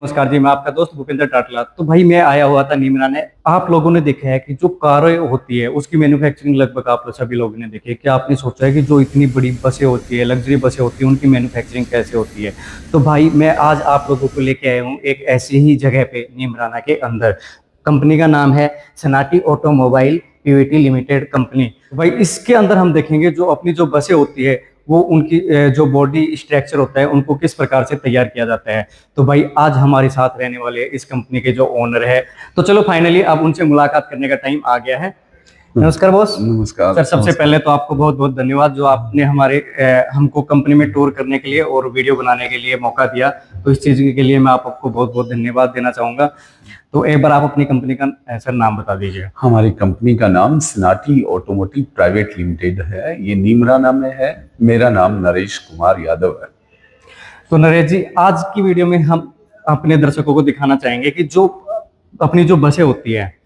नमस्कार जी, मैं आपका दोस्त भूपेंद्र टाटला। तो भाई मैं आया हुआ था नीमरा ने। आप लोगों ने देखा है कि जो कारें होती है उसकी मैन्युफैक्चरिंग लगभग आप लोग सभी लोगों ने देखी है। क्या आपने सोचा है कि जो इतनी बड़ी बसें होती है, लग्जरी बसें होती है, उनकी मैन्युफैक्चरिंग कैसे होती है? तो भाई मैं आज आप लोगों को लेके आया हूँ एक ऐसी ही जगह पे नीमराना के अंदर। कंपनी का नाम है सनाटी ऑटोमोबाइल पीवीटी लिमिटेड कंपनी। भाई इसके अंदर हम देखेंगे जो अपनी जो बसें होती है वो उनकी जो बॉडी स्ट्रक्चर होता है उनको किस प्रकार से तैयार किया जाता है। तो भाई आज हमारे साथ रहने वाले इस कंपनी के जो ओनर है, तो चलो फाइनली अब उनसे मुलाकात करने का टाइम आ गया है। नमस्कार बॉस। नमस्कार सर सबसे पहले तो आपको बहुत बहुत धन्यवाद जो आपने हमारे हमको कंपनी में टूर करने के लिए और वीडियो बनाने के लिए मौका दिया। तो इस चीज के लिए मैं आपको बहुत बहुत धन्यवाद देना चाहूंगा। तो एक बार आप अपनी कंपनी का सर नाम बता दीजिए। हमारी कंपनी का नाम सनाटी ऑटोमोटिव प्राइवेट लिमिटेड है। ये नीमराना में है। मेरा नाम नरेश कुमार यादव है। तो नरेश जी, आज की वीडियो में हम अपने दर्शकों को दिखाना चाहेंगे कि जो अपनी जो बसें होती है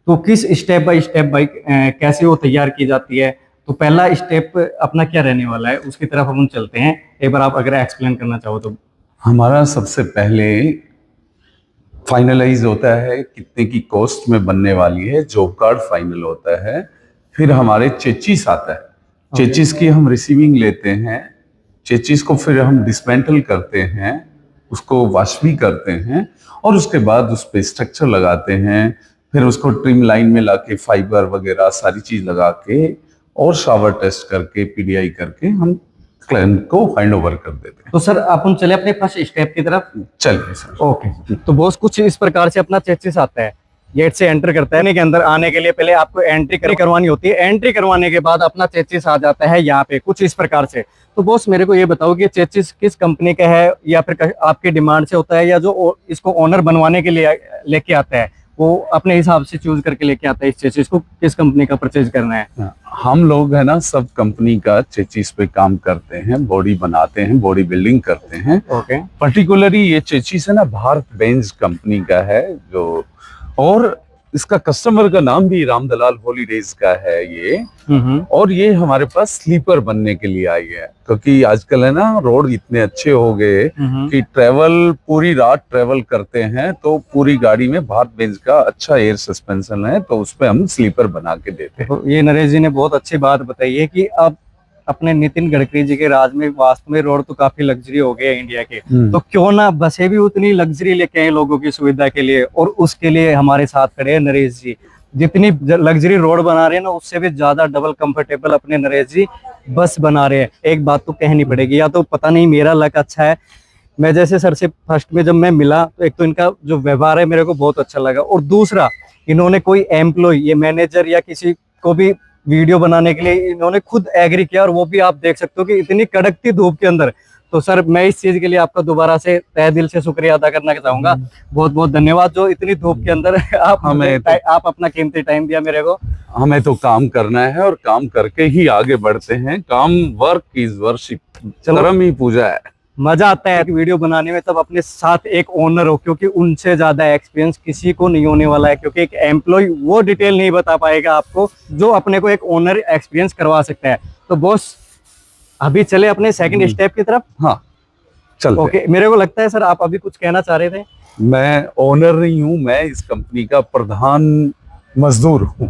तो किस स्टेप बाय स्टेप बाई कैसे वो तैयार की जाती है। तो पहला स्टेप अपना क्या रहने वाला है उसकी तरफ हम चलते हैं। एक बार आप अगर एक्सप्लेन करना चाहो तो। हमारा सबसे पहले फाइनलाइज होता है कितने की कॉस्ट में बनने वाली है, जॉब कार्ड फाइनल होता है। फिर हमारे चेचिस आता है। चेचिस की हम रिसीविंग लेते हैं। चेचिस को फिर हम डिसमेंटल करते हैं, उसको वॉश भी करते हैं और उसके बाद उस पर स्ट्रक्चर लगाते हैं। फिर उसको ट्रिम लाइन में लाके फाइबर वगैरह सारी चीज लगा के और शावर टेस्ट करके पीडीआई करके हम क्लाइंट को हैंड ओवर कर देते हैं। तो सर अपन चले अपने फर्स्ट स्टेप की तरफ। चलिए सर। ओके, तो बॉस कुछ इस प्रकार से अपना चेचिस आता है, गेट से एंटर करता है। के अंदर आने के लिए पहले आपको एंट्री करवानी होती है। एंट्री करवाने के बाद अपना चेचिस आ जाता है यहाँ पे कुछ इस प्रकार से। तो बॉस मेरे को ये बताओ कि चेचिस किस कंपनी का है या फिर आपके डिमांड से होता है या जो इसको ओनर बनवाने के लिए लेके आता है वो अपने हिसाब से चूज करके लेके आता है इस चेचिस को किस कंपनी का परचेज करना है? हम लोग है ना सब कंपनी का चेचिस पे काम करते हैं, बॉडी बनाते हैं, बॉडी बिल्डिंग करते हैं। ओके। पर्टिकुलरली ये चेचिस है ना भारत बेंज कंपनी का है जो, और इसका कस्टमर का नाम भी रामदलाल हॉलीडेज का है ये। और ये हमारे पास स्लीपर बनने के लिए आई है क्योंकि आजकल है ना रोड इतने अच्छे हो गए कि ट्रेवल पूरी रात ट्रेवल करते हैं तो पूरी गाड़ी में भारत बेंज का अच्छा एयर सस्पेंशन है तो उस पे हम स्लीपर बना के देते हैं। तो ये नरेश जी ने बहुत अच्छी बात बताई है कि अब अपने नितिन गडकरी जी के राज में वास्तव में रोड तो काफी लग्जरी हो गए इंडिया के, तो क्यों ना बसें भी उतनी लग्जरी लेके आए लोगों की सुविधा के लिए। और उसके लिए हमारे साथ खड़े हैं नरेश जी। जितनी लग्जरी रोड बना रहे हैं ना उससे भी ज्यादा डबल कंफर्टेबल अपने नरेश जी बस बना रहे हैं। एक बात तो कहनी पड़ेगी, या तो पता नहीं मेरा लक अच्छा है, मैं जैसे सर से फर्स्ट में जब मैं मिला तो एक तो इनका जो व्यवहार है मेरे को बहुत अच्छा लगा, और दूसरा इन्होंने कोई एम्प्लॉय ये मैनेजर या किसी को भी वीडियो बनाने के लिए इन्होंने खुद एग्री किया, और वो भी आप देख सकते हो कि इतनी कड़कती धूप के अंदर। तो सर मैं इस चीज के लिए आपका दोबारा से तहे दिल से शुक्रिया अदा करना चाहूंगा। बहुत बहुत धन्यवाद जो इतनी धूप के अंदर आप अपना कीमती टाइम दिया मेरे को। हमें तो काम करना है और काम करके ही आगे बढ़ते हैं। काम वर्क इज वर्शिप, कर्म ही पूजा है। मजा आता है वीडियो बनाने में तब अपने साथ एक ओनर हो, क्योंकि उनसे ज्यादा एक्सपीरियंस किसी को नहीं होने वाला है। क्योंकि एक एम्प्लॉय वो डिटेल नहीं बता पाएगा आपको जो अपने को एक ओनर एक्सपीरियंस करवा सकता है। तो बॉस अभी चले अपने सेकंड स्टेप की तरफ। हाँ चल। ओके, मेरे को लगता है सर आप अभी कुछ कहना चाह रहे थे। मैं ओनर नहीं हूँ, मैं इस कंपनी का प्रधान मजदूर हूँ।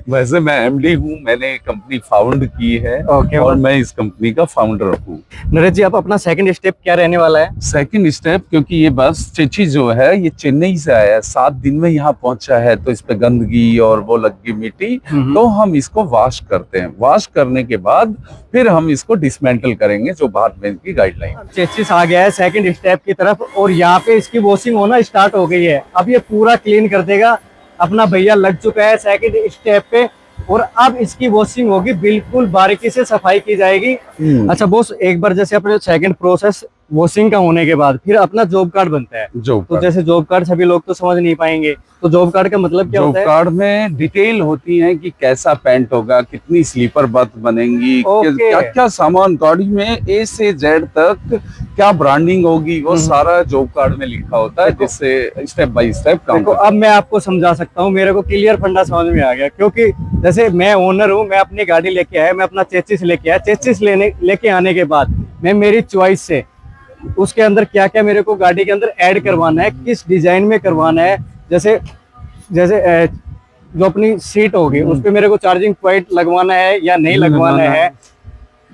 वैसे मैं एमडी हूँ, मैंने कंपनी फाउंड की है। और मैं इस कंपनी का फाउंडर हूँ। नरेश जी आप अपना सेकंड स्टेप क्या रहने वाला है? सेकंड स्टेप, क्योंकि ये बस चेची जो है ये चेन्नई से आया है, 7 दिन में यहाँ पहुंचा है तो इस पे गंदगी और वो लगी मिट्टी, तो हम इसको वॉश करते हैं। वॉश करने के बाद फिर हम इसको डिसमेंटल करेंगे जो भारत बेंज की गाइडलाइन। चेचिस आ गया है सेकंड स्टेप की तरफ और यहाँ पे इसकी वॉशिंग होना स्टार्ट हो गई है। अब ये पूरा क्लीन कर देगा। अपना भैया लग चुका है सेकंड स्टेप पे और अब इसकी वॉशिंग होगी, बिल्कुल बारीकी से सफाई की जाएगी। अच्छा बॉस, एक बार जैसे अपने सेकंड प्रोसेस वॉशिंग का होने के बाद फिर अपना जॉब कार्ड बनता है। तो जैसे जॉब कार्ड सभी लोग तो समझ नहीं पाएंगे, तो जॉब कार्ड का मतलब क्या होता है? जॉब कार्ड में डिटेल होती है कि कैसा पैंट होगा, कितनी स्लीपर बर्थ बनेंगी, क्या क्या सामान गाड़ी में ए से जेड तक क्या ब्रांडिंग होगी, वो सारा जॉब कार्ड में लिखा होता है, जिससे स्टेप बाय स्टेप काम। अब मैं आपको समझा सकता हूँ, मेरे को क्लियर फंडा समझ में आ गया। क्योंकि जैसे मैं ओनर हूँ, मैं अपनी गाड़ी लेके आया, मैं अपना चेचिस लेके आया, चेचिस लेके आने के बाद मैं मेरी चॉइस से उसके अंदर क्या क्या मेरे को गाड़ी के अंदर ऐड करवाना है, किस डिजाइन में करवाना है। जैसे जैसे जो अपनी सीट होगी उस पे मेरे को चार्जिंग पॉइंट लगवाना है या नहीं लगवाना है,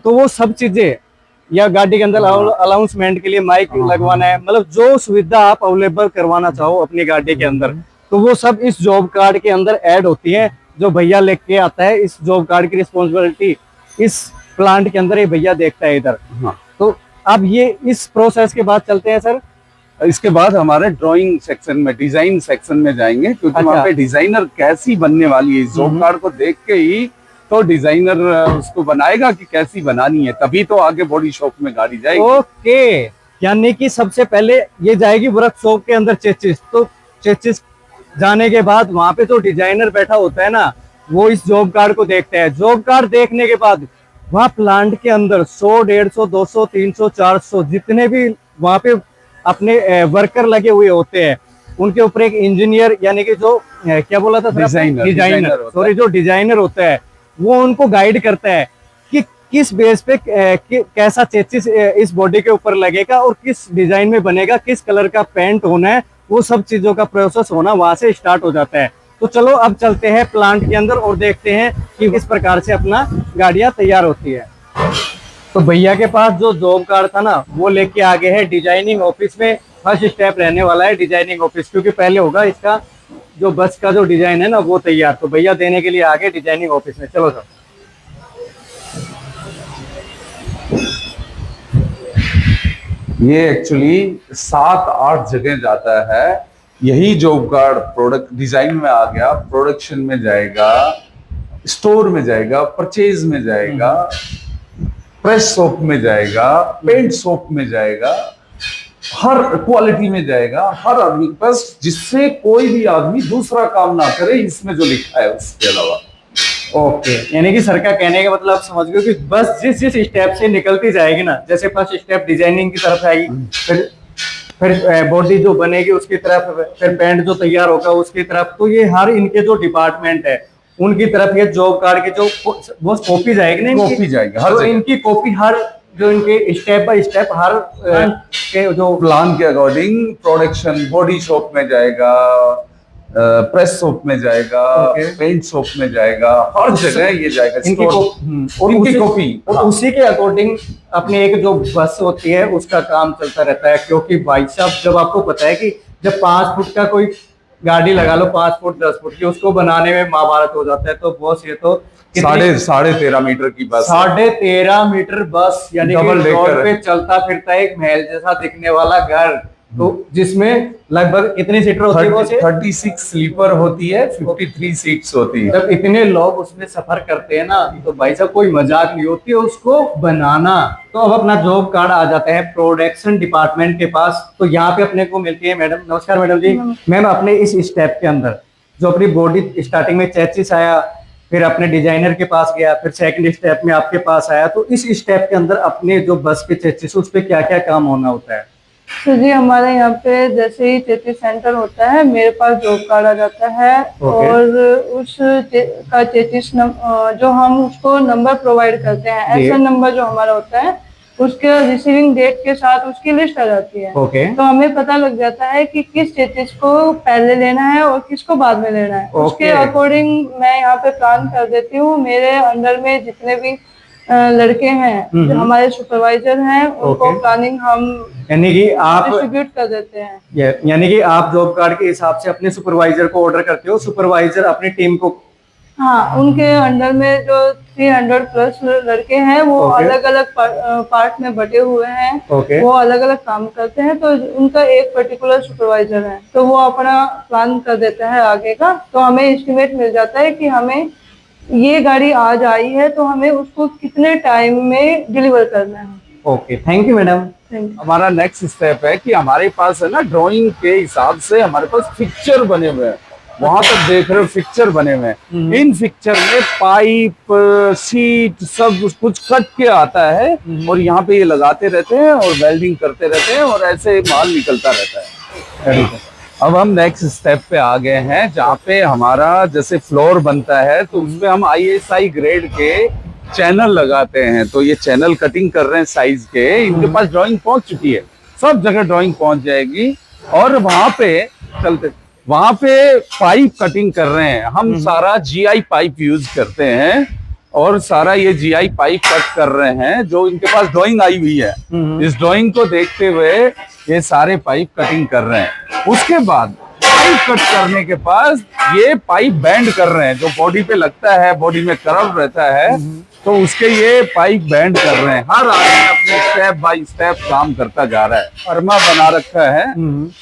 तो वो सब चीजें, या गाड़ी के अंदर अनाउंसमेंट के लिए माइक लगवाना है, मतलब जो सुविधा आप अवेलेबल करवाना चाहो अपनी गाड़ी के अंदर, तो वो सब इस जॉब कार्ड के अंदर ऐड होती है। जो भैया लेके आता है इस जॉब कार्ड की रिस्पॉन्सिबिलिटी इस प्लांट के अंदर ये भैया देखता है इधर। तो अब ये इस प्रोसेस के बाद चलते हैं सर, इसके बाद हमारे ड्राइंग सेक्शन में, डिजाइन सेक्शन में जाएंगे, क्योंकि वहाँ पे डिजाइनर कैसी बनने वाली है, इस जॉब कार्ड को देख के ही तो डिजाइनर उसको बनाएगा कि कैसी बनानी है, तभी तो आगे बॉडी शॉप में गाड़ी जाएगी। ओके, यानी कि सबसे पहले ये जाएगी वर्कशॉप के अंदर चेचिस, तो चेचिस जाने के बाद वहां पे जो डिजाइनर बैठा होता है ना, वो इस जॉब कार्ड को देखते हैं। जॉब कार्ड देखने के बाद वहाँ प्लांट के अंदर 100, 150, 200, 300, 400 जितने भी वहां पे अपने वर्कर लगे हुए होते हैं, उनके ऊपर एक इंजीनियर यानी कि जो क्या बोला था, डिजाइनर सॉरी, जो डिजाइनर होता है वो उनको गाइड करता है कि किस बेस पे कैसा चेसिस इस बॉडी के ऊपर लगेगा और किस डिजाइन में बनेगा, किस कलर का पेंट होना है, वो सब चीजों का प्रोसेस होना वहां से स्टार्ट हो जाता है। तो चलो अब चलते हैं प्लांट के अंदर और देखते हैं कि किस प्रकार से अपना गाड़ियां तैयार होती है। तो भैया के पास जो जॉब कार्ड था ना, वो लेके आ गए हैं डिजाइनिंग ऑफिस में। फर्स्ट स्टेप रहने वाला है डिजाइनिंग ऑफिस, क्योंकि पहले होगा इसका जो बस का जो डिजाइन है ना वो तैयार। तो भैया देने के लिए आ गए डिजाइनिंग ऑफिस में, चलो सर। ये एक्चुअली 7-8 जगह जाता है। यही जॉब कार्ड प्रोडक्ट डिजाइन में आ गया, प्रोडक्शन में जाएगा, स्टोर में जाएगा, परचेज में जाएगा, प्रेस शॉप में जाएगा, पेंट शॉप में जाएगा, हर क्वालिटी में जाएगा, हर आदमी के पास, जिससे कोई भी आदमी दूसरा काम ना करे इसमें जो लिखा है उसके अलावा। ओके, यानी कि सर का कहने का मतलब समझ गए कि बस जिस जिस स्टेप से निकलती जाएगी ना, जैसे फर्स्ट स्टेप डिजाइनिंग की तरफ आएगी, फिर बॉडी जो बनेगी उसकी तरफ, फिर पेंट जो तैयार होगा उसकी तरफ, तो ये हर इनके जो डिपार्टमेंट है उनकी तरफ ये जॉब कार्ड की जो वो कॉपी जाएगी ना, कॉपी जाएगी हर तो इनकी कॉपी हर जो इनके स्टेप बाय स्टेप हर के जो प्लान के अकॉर्डिंग प्रोडक्शन बॉडी शॉप में जाएगा, प्रेस शॉप में जाएगा, पेंट शॉप में जाएगा, हर जगह ये जाएगा इनकी कॉपी। और उसी के अकॉर्डिंग अपनी एक जो बस होती है उसका काम चलता रहता है। क्योंकि भाई साहब जब आपको पता है कि जब 5 फुट का कोई गाड़ी लगा लो, 5 फुट 10 फुट की, उसको बनाने में महाभारत हो जाता है। तो बॉस ये तो 13.5 मीटर की बस, 13.5 मीटर बस, यानी कि रोड पे चलता फिरता है एक महल जैसा दिखने वाला घर, तो जिसमें लगभग कितनी सीटर होती है? 36 स्लीपर होती है, 53 सीट्स होती है। जब इतने लोग उसमें सफर करते हैं ना, तो भाई साहब कोई मजाक नहीं होती है उसको बनाना। तो अब अपना जॉब कार्ड आ जाता है प्रोडक्शन डिपार्टमेंट के पास। तो यहाँ पे अपने को मिलती है मैडम, नमस्कार मैडम जी। मैम अपने इस स्टेप के अंदर जो अपनी बॉडी स्टार्टिंग में चेसिस आया, फिर अपने डिजाइनर के पास गया, फिर सेकंड स्टेप में आपके पास आया, तो इस स्टेप के अंदर अपने जो बस के चेसिस उस पर क्या क्या काम होना होता है? तो जी हमारे यहाँ पे जैसे ही चेचिस सेंटर होता है, मेरे पास जॉब कार्ड आ जाता है और उस का चेचिस जो हम उसको नंबर प्रोवाइड करते हैं, एसएन नंबर जो हमारा होता है, उसके रिसीविंग डेट के साथ उसकी लिस्ट आ जाती है। तो हमें पता लग जाता है कि किस चेचिस को पहले लेना है और किसको बाद में लेना है। उसके अकॉर्डिंग मैं यहाँ पे प्लान कर देती हूँ। मेरे अंडर में जितने भी लड़के हैं, जो हमारे सुपरवाइजर हैं, उनको प्लानिंग हम यानी कि आप डिस्ट्रीब्यूट कर देते हैं। यानी कि आप जॉब कार्ड के हिसाब से अपने सुपरवाइजर को ऑर्डर करते हो, सुपरवाइजर अपनी टीम को। हाँ, उनके अंडर में जो 300 प्लस लड़के हैं वो अलग अलग पार्ट में बटे हुए हैं, वो अलग अलग काम करते हैं। तो उनका एक पर्टिकुलर सुपरवाइजर है, तो वो अपना प्लान कर देता है आगे का। तो हमें एस्टिमेट मिल जाता है कि हमें ये गाड़ी आज आई है तो हमें उसको कितने टाइम में डिलीवर करना है। Okay, thank you madam. हमारा नेक्स्ट स्टेप है कि हमारे पास है ना, ड्राइंग के हिसाब से हमारे पास पिक्चर बने हुए हैं। वहां तक देख रहे हो पिक्चर बने हुए हैं। इन पिक्चर में पाइप, सीट सब कुछ कट के आता है और यहाँ पे ये लगाते रहते हैं और वेल्डिंग करते रहते हैं और ऐसे माल निकलता रहता है। अब हम नेक्स्ट स्टेप पे आ गए हैं, जहाँ पे हमारा जैसे फ्लोर बनता है तो उसमें हम ISI ग्रेड के चैनल लगाते हैं। तो ये चैनल कटिंग कर रहे हैं साइज के, इनके पास ड्राइंग पहुंच चुकी है। सब जगह ड्राइंग पहुंच जाएगी। और वहां पे पाइप कटिंग कर रहे हैं हम, सारा जीआई पाइप यूज करते हैं और सारा ये जीआई पाइप कट कर रहे हैं। जो इनके पास ड्राइंग आई हुई है, इस ड्राइंग को देखते हुए ये सारे पाइप कटिंग कर रहे हैं। उसके बाद पाइप कट करने के पास ये पाइप बैंड कर रहे हैं, जो बॉडी पे लगता है, बॉडी में कर्व रहता है, तो उसके ये पाइप बैंड कर रहे हैं। हर आदमी अपने स्टेप बाय स्टेप काम करता जा रहा है। फर्मा बना रखा है,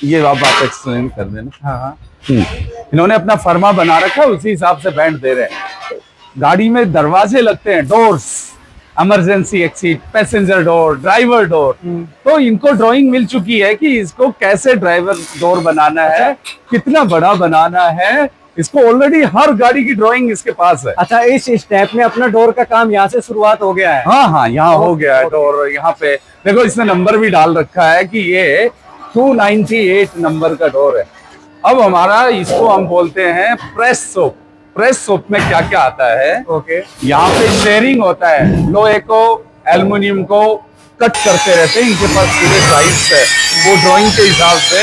ये आप एक्सप्लेन कर देना। हाँ। इन्होंने अपना फर्मा बना रखा है, उसी हिसाब से बैंड दे रहे हैं। गाड़ी में दरवाजे लगते हैं, doors, emergency exit, passenger door, driver door, तो इनको ड्राइंग मिल चुकी है कि इसको कैसे ड्राइवर डोर बनाना है, कितना बड़ा बनाना है। इसको ऑलरेडी हर गाड़ी की ड्राइंग इसके पास है। अच्छा, इस स्टेप में अपना डोर का काम यहाँ से शुरुआत हो गया है। हाँ, यहाँ हो गया है डोर। यहाँ पे देखो, इसने नंबर भी डाल रखा है कि ये 298 नंबर का डोर है। अब हमारा इसको हम बोलते हैं प्रेस सोप। प्रेस सोप में क्या क्या आता है? ओके। यहाँ पे शेयरिंग होता है, लोहे को एल्युमिनियम को कट करते रहते हैं। इनके पास पूरे साइज है, वो ड्राइंग के हिसाब से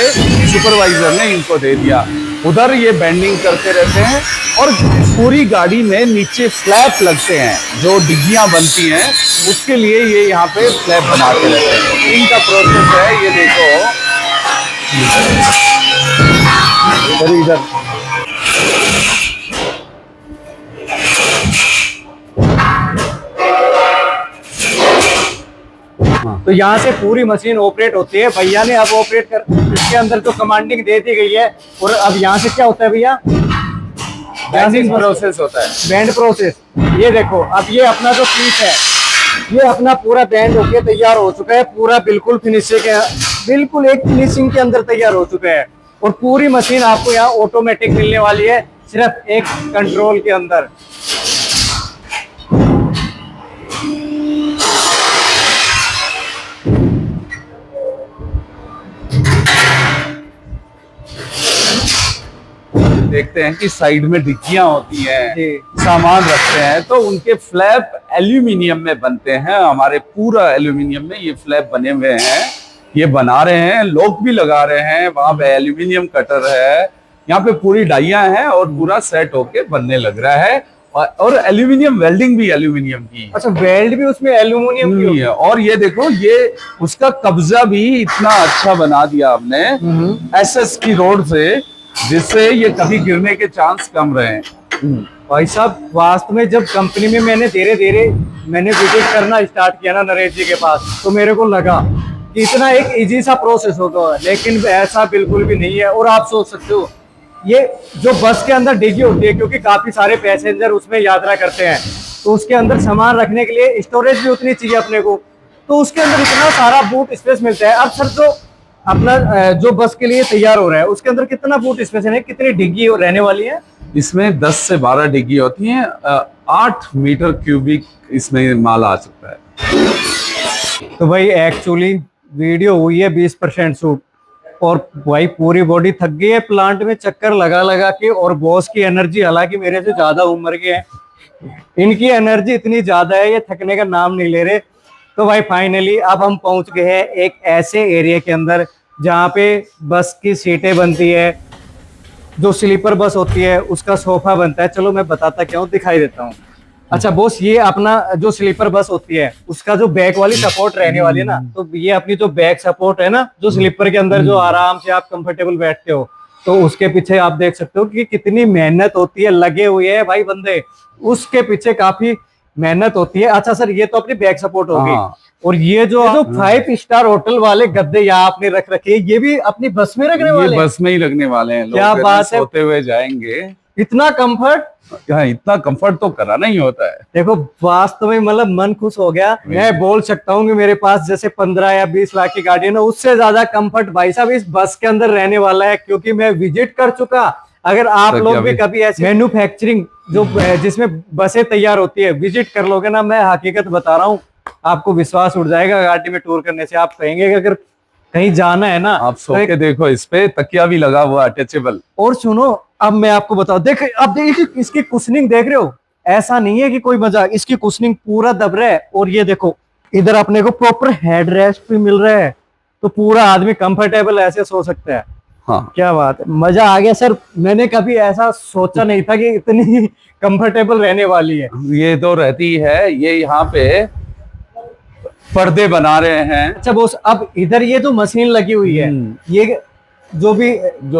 सुपरवाइजर ने इनको दे दिया। उधर ये बेंडिंग करते रहते हैं और पूरी गाड़ी में नीचे फ्लैप लगते हैं, जो डिग्गियां बनती हैं उसके लिए ये यहाँ पे फ्लैप बनाते रहते हैं। इनका प्रोसेस है, ये देखो इधर तो यहाँ से पूरी मशीन ऑपरेट होती है। भैया ने अब ऑपरेट कर, इसके अंदर तो कमांडिंग दे दी गई है। और अब यहाँ से क्या होता है भैया? बैंडिंग प्रोसेस होता है, बैंड प्रोसेस। ये देखो, अब ये अपना जो पीस है, ये अपना पूरा बैंड होके तैयार हो चुका है, पूरा बिल्कुल बिल्कुल एक फिनिशिंग के अंदर तैयार हो चुका है। और पूरी मशीन आपको यहाँ ऑटोमेटिक मिलने वाली है, सिर्फ एक कंट्रोल के अंदर। देखते हैं कि साइड में डिग्गियां होती हैं, सामान रखते हैं, तो उनके फ्लैप एल्यूमिनियम में बनते हैं। हमारे पूरा एल्यूमिनियम में ये फ्लैप बने हुए हैं, ये बना रहे हैं, लोग भी लगा रहे हैं। वहां पे एल्यूमिनियम कटर है, यहाँ पे पूरी डाइयां हैं और पूरा सेट होके बनने लग रहा है। और एल्यूमिनियम वेल्डिंग भी एल्यूमिनियम की। अच्छा, वेल्ड भी उसमें एल्यूमिनियम की है। और ये देखो, ये उसका कब्जा भी इतना अच्छा बना दिया आपने एसएस की रोड से, जिससे ये कभी गिरने के चांस कम रहे। भाई साहब, वास्तव में जब कंपनी में मैंने धीरे धीरे विजिट करना स्टार्ट किया ना नरेश जी के पास, तो मेरे को लगा कि इतना एक इजी सा प्रोसेस होगा, लेकिन ऐसा बिल्कुल भी नहीं है। और आप सोच सकते हो, ये जो बस के अंदर डिग्गी होती है, क्योंकि काफी सारे पैसेंजर उसमें यात्रा करते हैं, तो उसके अंदर सामान रखने के लिए स्टोरेज भी उतनी चाहिए अपने को, तो उसके अंदर इतना सारा बूट स्पेस मिलता है। अब सर, जो अपना जो बस के लिए तैयार हो रहा है, उसके अंदर कितना बूट स्पेस है, कितनी डिग्गी रहने वाली है? इसमें 10 से 12 डिग्गी होती हैं। 8 मीटर क्यूबिक इसमें माल आ सकता है। तो भाई एक्चुअली वीडियो हुई है 20% शूट, और भाई पूरी बॉडी थक गई है प्लांट में चक्कर लगा लगा के। और बॉस की एनर्जी, हालांकि मेरे से ज्यादा उम्र के हैं, इनकी एनर्जी इतनी ज्यादा है, ये थकने का नाम नहीं ले रहे। तो भाई फाइनली अब हम पहुंच गए हैं एक ऐसे एरिया के अंदर जहाँ पे बस की सीटें बनती है, जो स्लीपर बस होती है उसका सोफा बनता है। चलो मैं बताता क्या हूँ, दिखाई देता हूँ। अच्छा बॉस, ये अपना जो स्लीपर बस होती है उसका जो बैक वाली सपोर्ट रहने वाली है ना, तो ये अपनी जो बैक सपोर्ट है ना, जो स्लीपर के अंदर जो आराम से आप कंफर्टेबल बैठते हो, तो उसके पीछे आप देख सकते हो कि कितनी मेहनत होती है, लगे हुए हैं भाई बंदे, उसके पीछे काफी मेहनत होती है। अच्छा सर, ये तो अपनी बैक सपोर्ट होगी, और ये जो 5 स्टार होटल वाले गद्दे यहाँ आपने रख रखे, ये भी अपनी बस में रखने वाले? बस में ही रखने वाले हैं। क्या बात है, सोते हुए जाएंगे। इतना कंफर्ट, इतना कंफर्ट तो कराना ही होता है। देखो वास्तव में मतलब मन खुश हो गया। मैं बोल सकता हूँ कि मेरे पास जैसे 15 या 20 लाख की गाड़ी है ना, उससे ज्यादा कंफर्ट भाई साहब इस बस के अंदर रहने वाला है, क्योंकि मैं विजिट कर चुका। अगर आप लोग भी कभी ऐसे मैन्युफैक्चरिंग जो जिसमें बसें तैयार होती है विजिट कर लोगे ना, मैं हकीकत बता रहा हूँ, आपको विश्वास उठ जाएगा गाड़ी में टूर करने से। आप कहेंगे कि अगर कहीं जाना है ना, आप सो के देखो, इस पे तकिया भी लगा हुआ अटैचेबल। और सुनो, अब मैं आपको बताऊं, देख अब देखिए इसकी कुशनिंग देख रहे हो, ऐसा नहीं है कि कोई मजाक, इसकी कुशनिंग पूरा दब रहा है। और ये देखो, इधर अपने को प्रॉपर हेड रेस्ट भी मिल रहा है, तो पूरा आदमी कंफर्टेबल ऐसे सो सकता है। हाँ, क्या बात है, मजा आ गया सर। मैंने कभी ऐसा सोचा नहीं था कि इतनी कंफर्टेबल रहने वाली है। ये तो रहती है। ये यहाँ पे पर्दे बना रहे हैं। अच्छा बॉस, अब इधर ये तो मशीन लगी हुई है, ये जो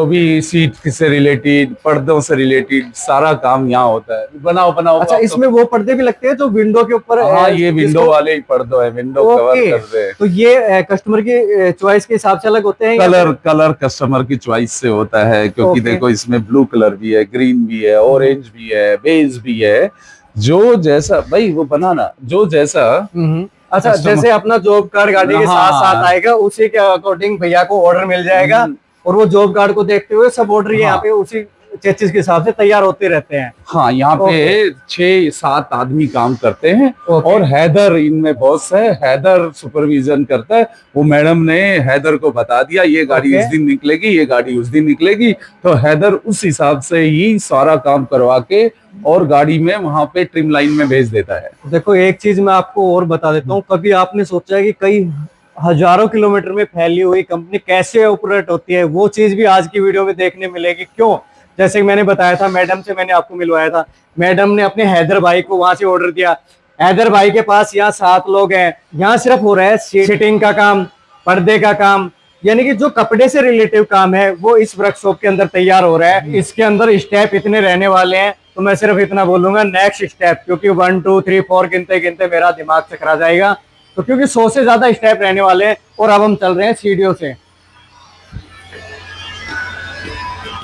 भी सीट से रिलेटेड, पर्दों से रिलेटेड सारा काम यहाँ होता है। बनाओ। अच्छा, इसमें वो पर्दे भी लगते हैं जो विंडो के ऊपर? हाँ, ये विंडो वाले ही पर्दे हैं, विंडो कवर करते हैं। तो ये कस्टमर की चॉइस के हिसाब से अलग होते हैं? कलर कस्टमर की चॉइस से होता है, क्योंकि देखो इसमें ब्लू कलर भी है, ग्रीन भी है, ऑरेंज भी है, बेज भी है। जो जैसा भाई वो बनाना, जो जैसा। अच्छा, जैसे अपना जॉब कार्ड गाड़ी के साथ साथ आएगा, उसी के अकॉर्डिंग भैया को ऑर्डर मिल जाएगा, और वो जॉब कार्ड को देखते हुए सब ऑर्डर यहाँ पे उसी चेचिस के हिसाब से तैयार होते रहते हैं। हाँ, यहाँ पे 6-7 आदमी काम करते हैं। और हैदर इनमें बॉस है, हैदर सुपरविजन करता है। वो मैडम ने हैदर को बता दिया ये गाड़ी इस दिन निकलेगी, ये गाड़ी उस दिन निकलेगी, तो हैदर उस हिसाब से ही सारा काम करवा के और गाड़ी में वहां पे ट्रिम लाइन में भेज देता है। देखो, एक चीज मैं आपको और बता देता हूँ, कभी आपने सोचा है कि कई हजारों किलोमीटर में फैली हुई कंपनी कैसे ऑपरेट होती है? वो चीज भी आज की वीडियो में देखने मिलेगी। क्यों? जैसे कि मैंने बताया था, मैडम से मैंने आपको मिलवाया था, मैडम ने अपने हैदर भाई को वहां से ऑर्डर दिया। हैदर भाई के पास यहाँ 7 लोग हैं, यहाँ सिर्फ हो रहा है सीटिंग का काम, पर्दे का काम, यानी कि जो कपड़े से रिलेटिव काम है वो इस वर्कशॉप के अंदर तैयार हो रहा है। इसके अंदर स्टेप इतने रहने वाले हैं, तो मैं सिर्फ इतना बोलूंगा, नेक्स्ट स्टेप, क्योंकि 1 2 3 4 गिनते गिनते मेरा दिमाग चकरा जाएगा। तो क्योंकि 100 से ज्यादा स्टेप रहने वाले हैं, और अब हम चल रहे हैं सीढ़ियों से।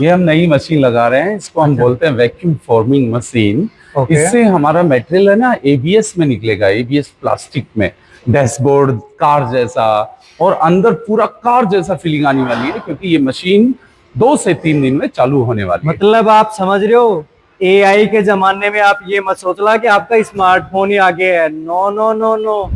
ये हम नई मशीन लगा रहे हैं, इसको हम बोलते हैं वैक्यूम फॉर्मिंग मशीन। इससे हमारा मटेरियल है ना एबीएस में निकलेगा, एबीएस प्लास्टिक में, डैशबोर्ड कार जैसा, और अंदर पूरा कार जैसा फीलिंग आने वाली है, क्योंकि ये मशीन 2 से 3 दिन में चालू होने वाली है। मतलब आप समझ रहे हो, एआई के जमाने में आप ये मत सोच ला कि आपका स्मार्टफोन ही आगे है। नो नो नो नो,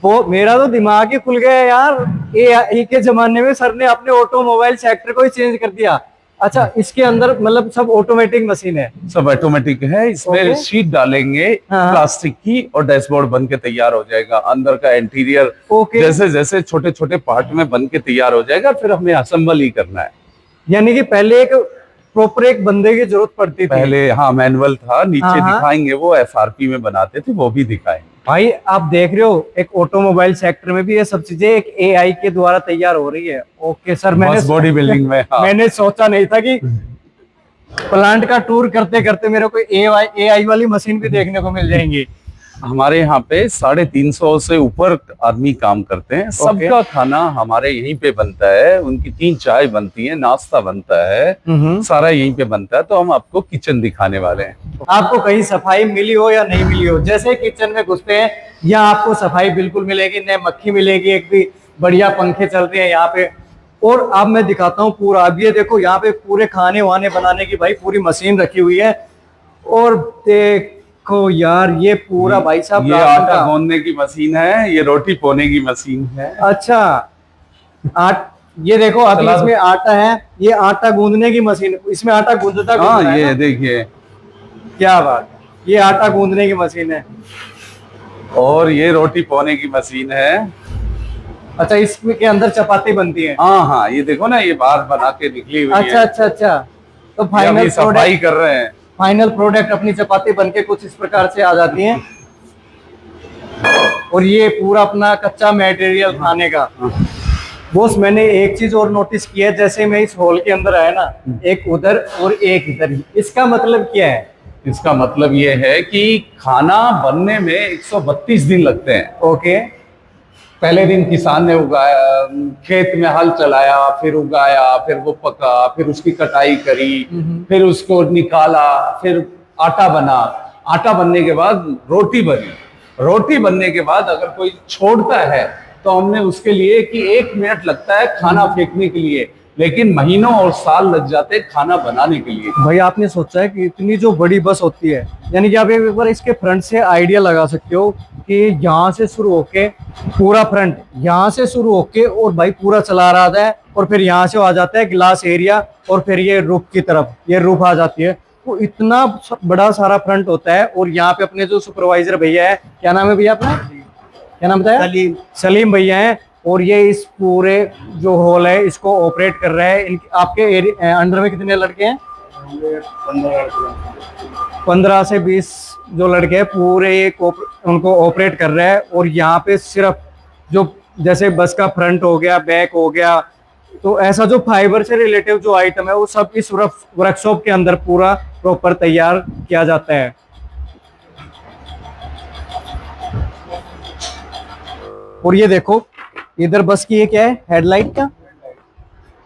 वो मेरा तो दिमाग ही खुल गया यार। एआई के जमाने में सर ने अपने ऑटोमोबाइल सेक्टर को ही चेंज कर दिया। अच्छा, इसके अंदर मतलब सब ऑटोमेटिक मशीन है? सब ऑटोमेटिक है। इसमें शीट डालेंगे प्लास्टिक की, और डैशबोर्ड बन के तैयार हो जाएगा। अंदर का इंटीरियर जैसे जैसे छोटे छोटे पार्ट में बन के तैयार हो जाएगा, फिर हमें असेंबल ही करना है। यानी कि पहले एक प्रॉपर एक बंदे की जरूरत पड़ती थी। पहले हाँ मैनुअल था, नीचे दिखाएंगे, वो एफआरपी में बनाते थे, वो भी दिखाएंगे। भाई आप देख रहे हो, एक ऑटोमोबाइल सेक्टर में भी ये सब चीजें एक एआई के द्वारा तैयार हो रही है। ओके सर, मैंने बॉडी बिल्डिंग में मैंने सोचा नहीं था कि प्लांट का टूर करते करते मेरे को एआई वाली मशीन भी देखने को मिल जाएंगी। हमारे यहाँ पे 350 से ऊपर आदमी काम करते हैं। सबका खाना हमारे यहीं पे बनता है, उनकी 3 चाय बनती है, नाश्ता बनता है, सारा यहीं पे बनता है। तो हम आपको किचन दिखाने वाले हैं। आपको कहीं सफाई मिली हो या नहीं मिली हो, जैसे किचन में घुसते हैं यहाँ आपको सफाई बिल्कुल मिलेगी, न मक्खी मिलेगी, एक भी बढ़िया पंखे चल रहे हैं यहाँ पे। और अब मैं दिखाता हूँ पूरा। अब ये देखो, यहाँ पे पूरे खाने वाने बनाने की भाई पूरी मशीन रखी हुई है। और देखो यार, ये पूरा भाई साहब, ये आटा गूंदने की मशीन है, ये रोटी पोने की मशीन है। अच्छा, ये देखो अभी इसमें आटा है, ये आटा गूंदने की मशीन, इसमें आटा गूंदता हाँ, ये देखिए क्या बात, ये आटा गूंदने की मशीन है। और ये रोटी पोने की मशीन है। अच्छा, इसमें के अंदर चपाती बनती है? हाँ, ये देखो ना, ये बाहर बना के निकली हुई है। अच्छा, तो फाइनल सफाई कर रहे हैं। फाइनल प्रोडक्ट अपनी चपाती बनके कुछ इस प्रकार से आ जाती है। और ये पूरा अपना कच्चा मटेरियल खाने का। बॉस, मैंने एक चीज और नोटिस किया है, जैसे मैं इस हॉल के अंदर आया ना, एक उधर और एक इधर, इसका मतलब क्या है? इसका मतलब ये है कि खाना बनने में 132 दिन लगते हैं। ओके। पहले दिन किसान ने उगाया, खेत में हल चलाया, फिर उगाया, फिर वो पका, फिर उसकी कटाई करी, फिर उसको निकाला, फिर आटा बना, आटा बनने के बाद रोटी बनी, रोटी बनने के बाद अगर कोई छोड़ता है तो हमने उसके लिए कि 1 मिनट लगता है खाना फेंकने के लिए, लेकिन महीनों और साल लग जाते हैं खाना बनाने के लिए। भाई आपने सोचा है कि इतनी जो बड़ी बस होती है, यानी कि आप एक बार इसके फ्रंट से आइडिया लगा सकते हो कि यहाँ से शुरू होके पूरा फ्रंट, यहाँ से शुरू होके और भाई पूरा चला रहा है, और फिर यहाँ से आ जाता है ग्लास एरिया, और फिर ये रूफ की तरफ, ये रूफ आ जाती है। तो इतना बड़ा सारा फ्रंट होता है। और यहाँ पे अपने जो सुपरवाइजर भैया है, क्या नाम है भैया अपना, क्या नाम बताया? सलीम भैया हैं। और ये इस पूरे जो हॉल है इसको ऑपरेट कर रहा है। आपके अंडर में कितने लड़के हैं? 15 से 20 जो लड़के हैं पूरे ये उनको ऑपरेट कर रहे हैं। और यहाँ पे सिर्फ जो जैसे बस का फ्रंट हो गया, बैक हो गया, तो ऐसा जो फाइबर से रिलेटिव जो आइटम है वो सब इस वर्कशॉप के अंदर पूरा प्रॉपर तैयार किया जाता है। और ये देखो इधर बस की ये क्या है, हेडलाइट का।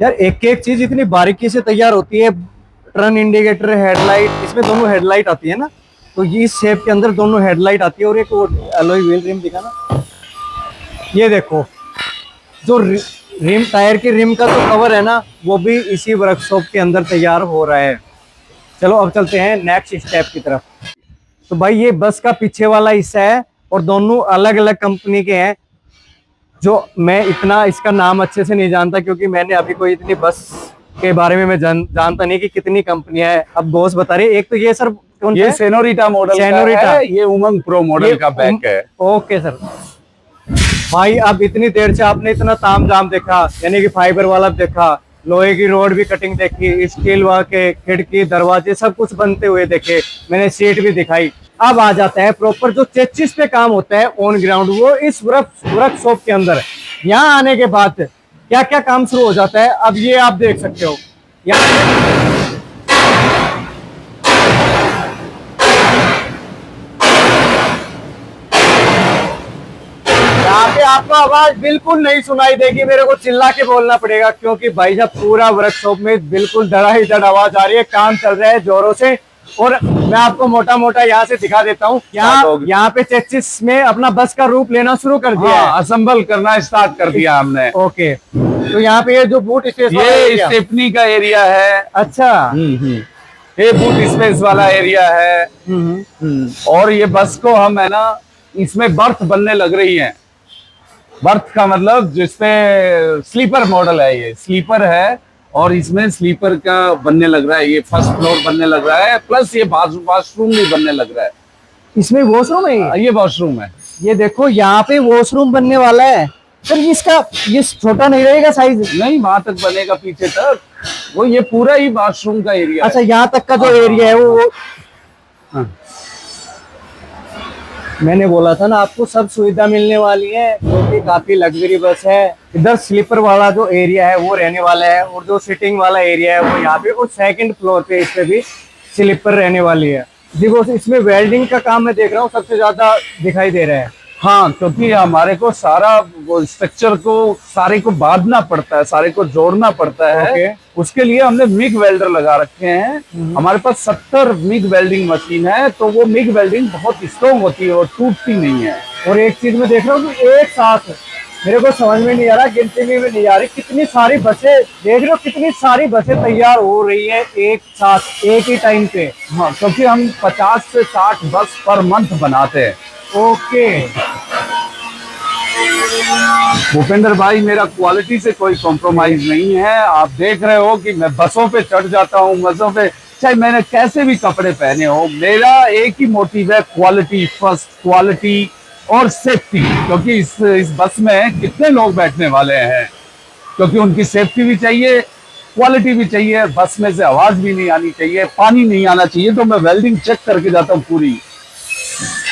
यार एक एक चीज इतनी बारीकी से तैयार होती है। टर्न इंडिकेटर, हेडलाइट, इसमें दोनों हेडलाइट आती है ना, तो ये इस शेप के अंदर दोनों हेडलाइट आती है। और एक एलॉय व्हील रिम दिखा ना, ये देखो जो रिम, टायर की रिम का जो कवर है ना वो भी इसी वर्कशॉप के अंदर तैयार हो रहा है। चलो अब चलते हैं नेक्स्ट स्टेप की तरफ। तो भाई ये बस का पीछे वाला हिस्सा है और दोनों अलग अलग कंपनी के हैं, जो मैं इतना इसका नाम अच्छे से नहीं जानता क्योंकि मैंने अभी कोई इतनी बस के बारे में मैं जानता नहीं कि कितनी कंपनियां हैं। अब बॉस बता रहे, एक तो ये सर कौन ये है? सेनोरिटा मॉडल सेनोरिटा का है, ये उमंग प्रो मॉडल का बैक है। Okay sir. भाई अब इतनी देर से आपने इतना ताम झाम देखा, यानी कि फाइबर वाला देखा, लोहे की रोड भी कटिंग देखी, स्टील के खिड़की दरवाजे सब कुछ बनते हुए देखे, मैंने सीट भी दिखाई। अब आ जाता है प्रॉपर जो चेचिस पे काम होता है ऑन ग्राउंड, वो इस वर्कशॉप के अंदर। यहाँ आने के बाद क्या क्या काम शुरू हो जाता है अब ये आप देख सकते हो। यहाँ पे आपको आवाज बिल्कुल नहीं सुनाई देगी, मेरे को चिल्ला के बोलना पड़ेगा क्योंकि भाई साहब पूरा वर्कशॉप में बिल्कुल धड़ाधड़ आवाज आ रही है, काम चल रहा है जोरों से। और मैं आपको मोटा मोटा यहाँ से दिखा देता हूँ। यहाँ पे चेचिस में अपना बस का रूप लेना शुरू कर दिया है, असेंबल करना स्टार्ट कर दिया हमने। ओके, तो यहाँ पे ये जो बूट स्पेस, ये स्टेपनी का एरिया है। अच्छा, ये बूट स्पेस वाला एरिया है। और ये बस को हम है ना, इसमें बर्थ बनने लग रही है। बर्थ का मतलब जिसपे स्लीपर मॉडल है, ये स्लीपर है और इसमें स्लीपर का बनने लग रहा है। ये फर्स्ट फ्लोर बनने लग रहा है, प्लस ये वॉशरूम भी बनने लग रहा है। इसमें वॉशरूम है? ये वॉशरूम है। ये देखो यहाँ पे वॉशरूम बनने वाला है सर। इसका ये छोटा नहीं रहेगा साइज? नहीं, वहां तक बनेगा पीछे तक, वो ये पूरा ही वॉशरूम का एरिया। अच्छा, यहाँ तक का जो एरिया है वो मैंने बोला था ना आपको सब सुविधा मिलने वाली है क्योंकि काफी लग्जरी बस है। इधर स्लीपर वाला जो एरिया है वो रहने वाला है और जो सिटिंग वाला एरिया है वो यहाँ पे, और सेकंड फ्लोर पे इस पे भी स्लीपर रहने वाली है। देखो इसमें वेल्डिंग का काम मैं देख रहा हूँ सबसे ज्यादा दिखाई दे रहा है। हाँ, क्योंकि हमारे को सारा वो स्ट्रक्चर को सारे को बांधना पड़ता है, सारे को जोड़ना पड़ता है। उसके लिए हमने मिग वेल्डर लगा रखे हैं। हमारे पास 70 मिग वेल्डिंग मशीन है, तो वो मिग वेल्डिंग बहुत स्ट्रॉन्ग होती है और टूटती नहीं है। और एक चीज मैं देख रहा हूँ कि एक साथ मेरे को समझ में नहीं आ रहा, गिनती में नहीं आ रही, कितनी सारी बसें देख रहे हो, कितनी सारी बसें तैयार हो रही है एक साथ एक ही टाइम पे। हाँ, क्योंकि हम 50 से 60 बस पर मंथ बनाते हैं। ओके भूपेंद्र भाई, मेरा क्वालिटी से कोई कॉम्प्रोमाइज नहीं है। आप देख रहे हो कि मैं बसों पे चढ़ जाता हूँ, बसों पे चाहे मैंने कैसे भी कपड़े पहने हो, मेरा एक ही मोटिव है, क्वालिटी फर्स्ट, क्वालिटी और सेफ्टी। क्योंकि इस बस में कितने लोग बैठने वाले हैं, क्योंकि उनकी सेफ्टी भी चाहिए, क्वालिटी भी चाहिए, बस में से आवाज भी नहीं आनी चाहिए, पानी नहीं आना चाहिए। तो मैं वेल्डिंग चेक करके जाता हूँ पूरी।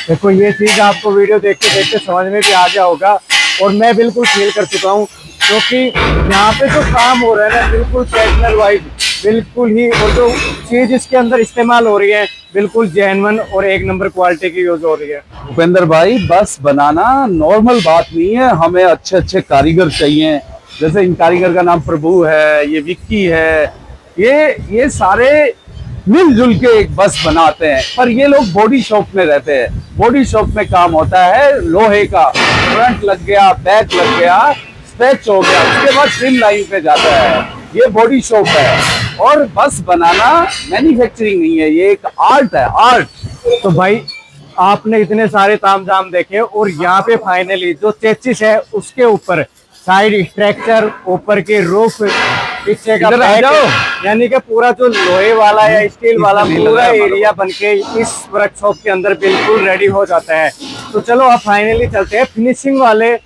देखो ये चीज आपको वीडियो देखते समझ में भी आ गया होगा और मैं बिल्कुल फील कर चुका हूँ क्योंकि यहाँ पे जो काम हो रहा है ना बिल्कुल पैटर्न वाइज बिल्कुल ही, और जो चीज इसके अंदर इस्तेमाल हो रही है बिल्कुल जेन्युइन और एक नंबर क्वालिटी की यूज हो रही है। भूपेंद्र भाई, बस बनाना नॉर्मल बात नहीं है, हमें अच्छे अच्छे कारीगर चाहिए। जैसे इन कारीगर का नाम प्रभु है, ये विक्की है, ये सारे मिलजुल के एक बस बनाते हैं। पर ये लोग बॉडी शॉप में रहते हैं, बॉडी शॉप में काम होता है लोहे का, फ्रंट लग गया, बैक लग गया, स्ट्रेच हो गया, उसके बाद ट्रिम लाइन पे जाता है। ये बॉडी शॉप है और बस बनाना मैन्युफैक्चरिंग नहीं है, ये एक आर्ट है, आर्ट। तो भाई आपने इतने सारे तामझाम देखे और यहाँ पे फाइनली जो चेचिस है उसके ऊपर साइड स्ट्रक्चर, ऊपर के रूफ, पीछे का पैक, यानी कि पूरा जो लोहे वाला या स्टील वाला पूरा एरिया बनके इस वर्कशॉप के अंदर बिल्कुल रेडी हो जाता है। तो चलो अब फाइनली चलते हैं फिनिशिंग वाले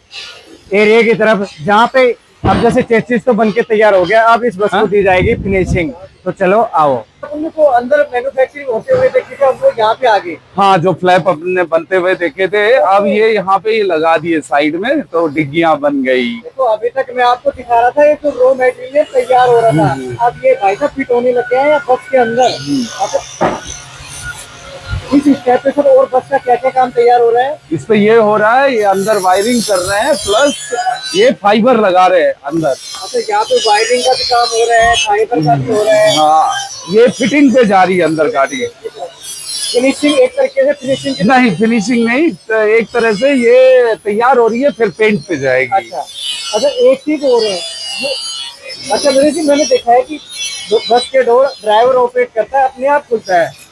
एरिया की तरफ, जहाँ पे अब जैसे चेसिस तो बनके तैयार हो गया, अब इस बस को दी जाएगी फिनिशिंग। तो चलो आओ। उनको अंदर मैन्युफैक्चरिंग होते हुए देखे थे, अब वो यहाँ पे आ गए। हाँ, जो फ्लैप अपने बनते हुए देखे थे, अब ये यहाँ पे ये लगा दिए साइड में, तो डिग्गियां बन गई। तो अभी तक मैं आपको दिखा रहा था ये जो रॉ मटेरियल तैयार हो रहा था, अब ये भाई साहब फिट होने लगे हैं बस के अंदर। अब इस स्टेप पे सर और बस का क्या क्या काम तैयार हो रहा है? इस पे ये हो रहा है, ये अंदर वायरिंग कर रहे हैं, प्लस ये फाइबर लगा रहे हैं अंदर। अच्छा, यहाँ पे वायरिंग का भी काम हो रहा है, फाइबर का भी हो रहा है। हाँ, ये फिटिंग पे जा रही है अंदर गाड़ी। फिनिशिंग एक तरीके से फिनिशिंग नहीं, फिनिशिंग नहीं, तो एक तरह से ये तैयार हो रही है, फिर पेंट पे जाएगी। अच्छा, एक चीज हो रहा है। अच्छा मेरे जी, मैंने देखा है कि बस के डोर ड्राइवर ऑपरेट करता है, अपने आप खुलता है।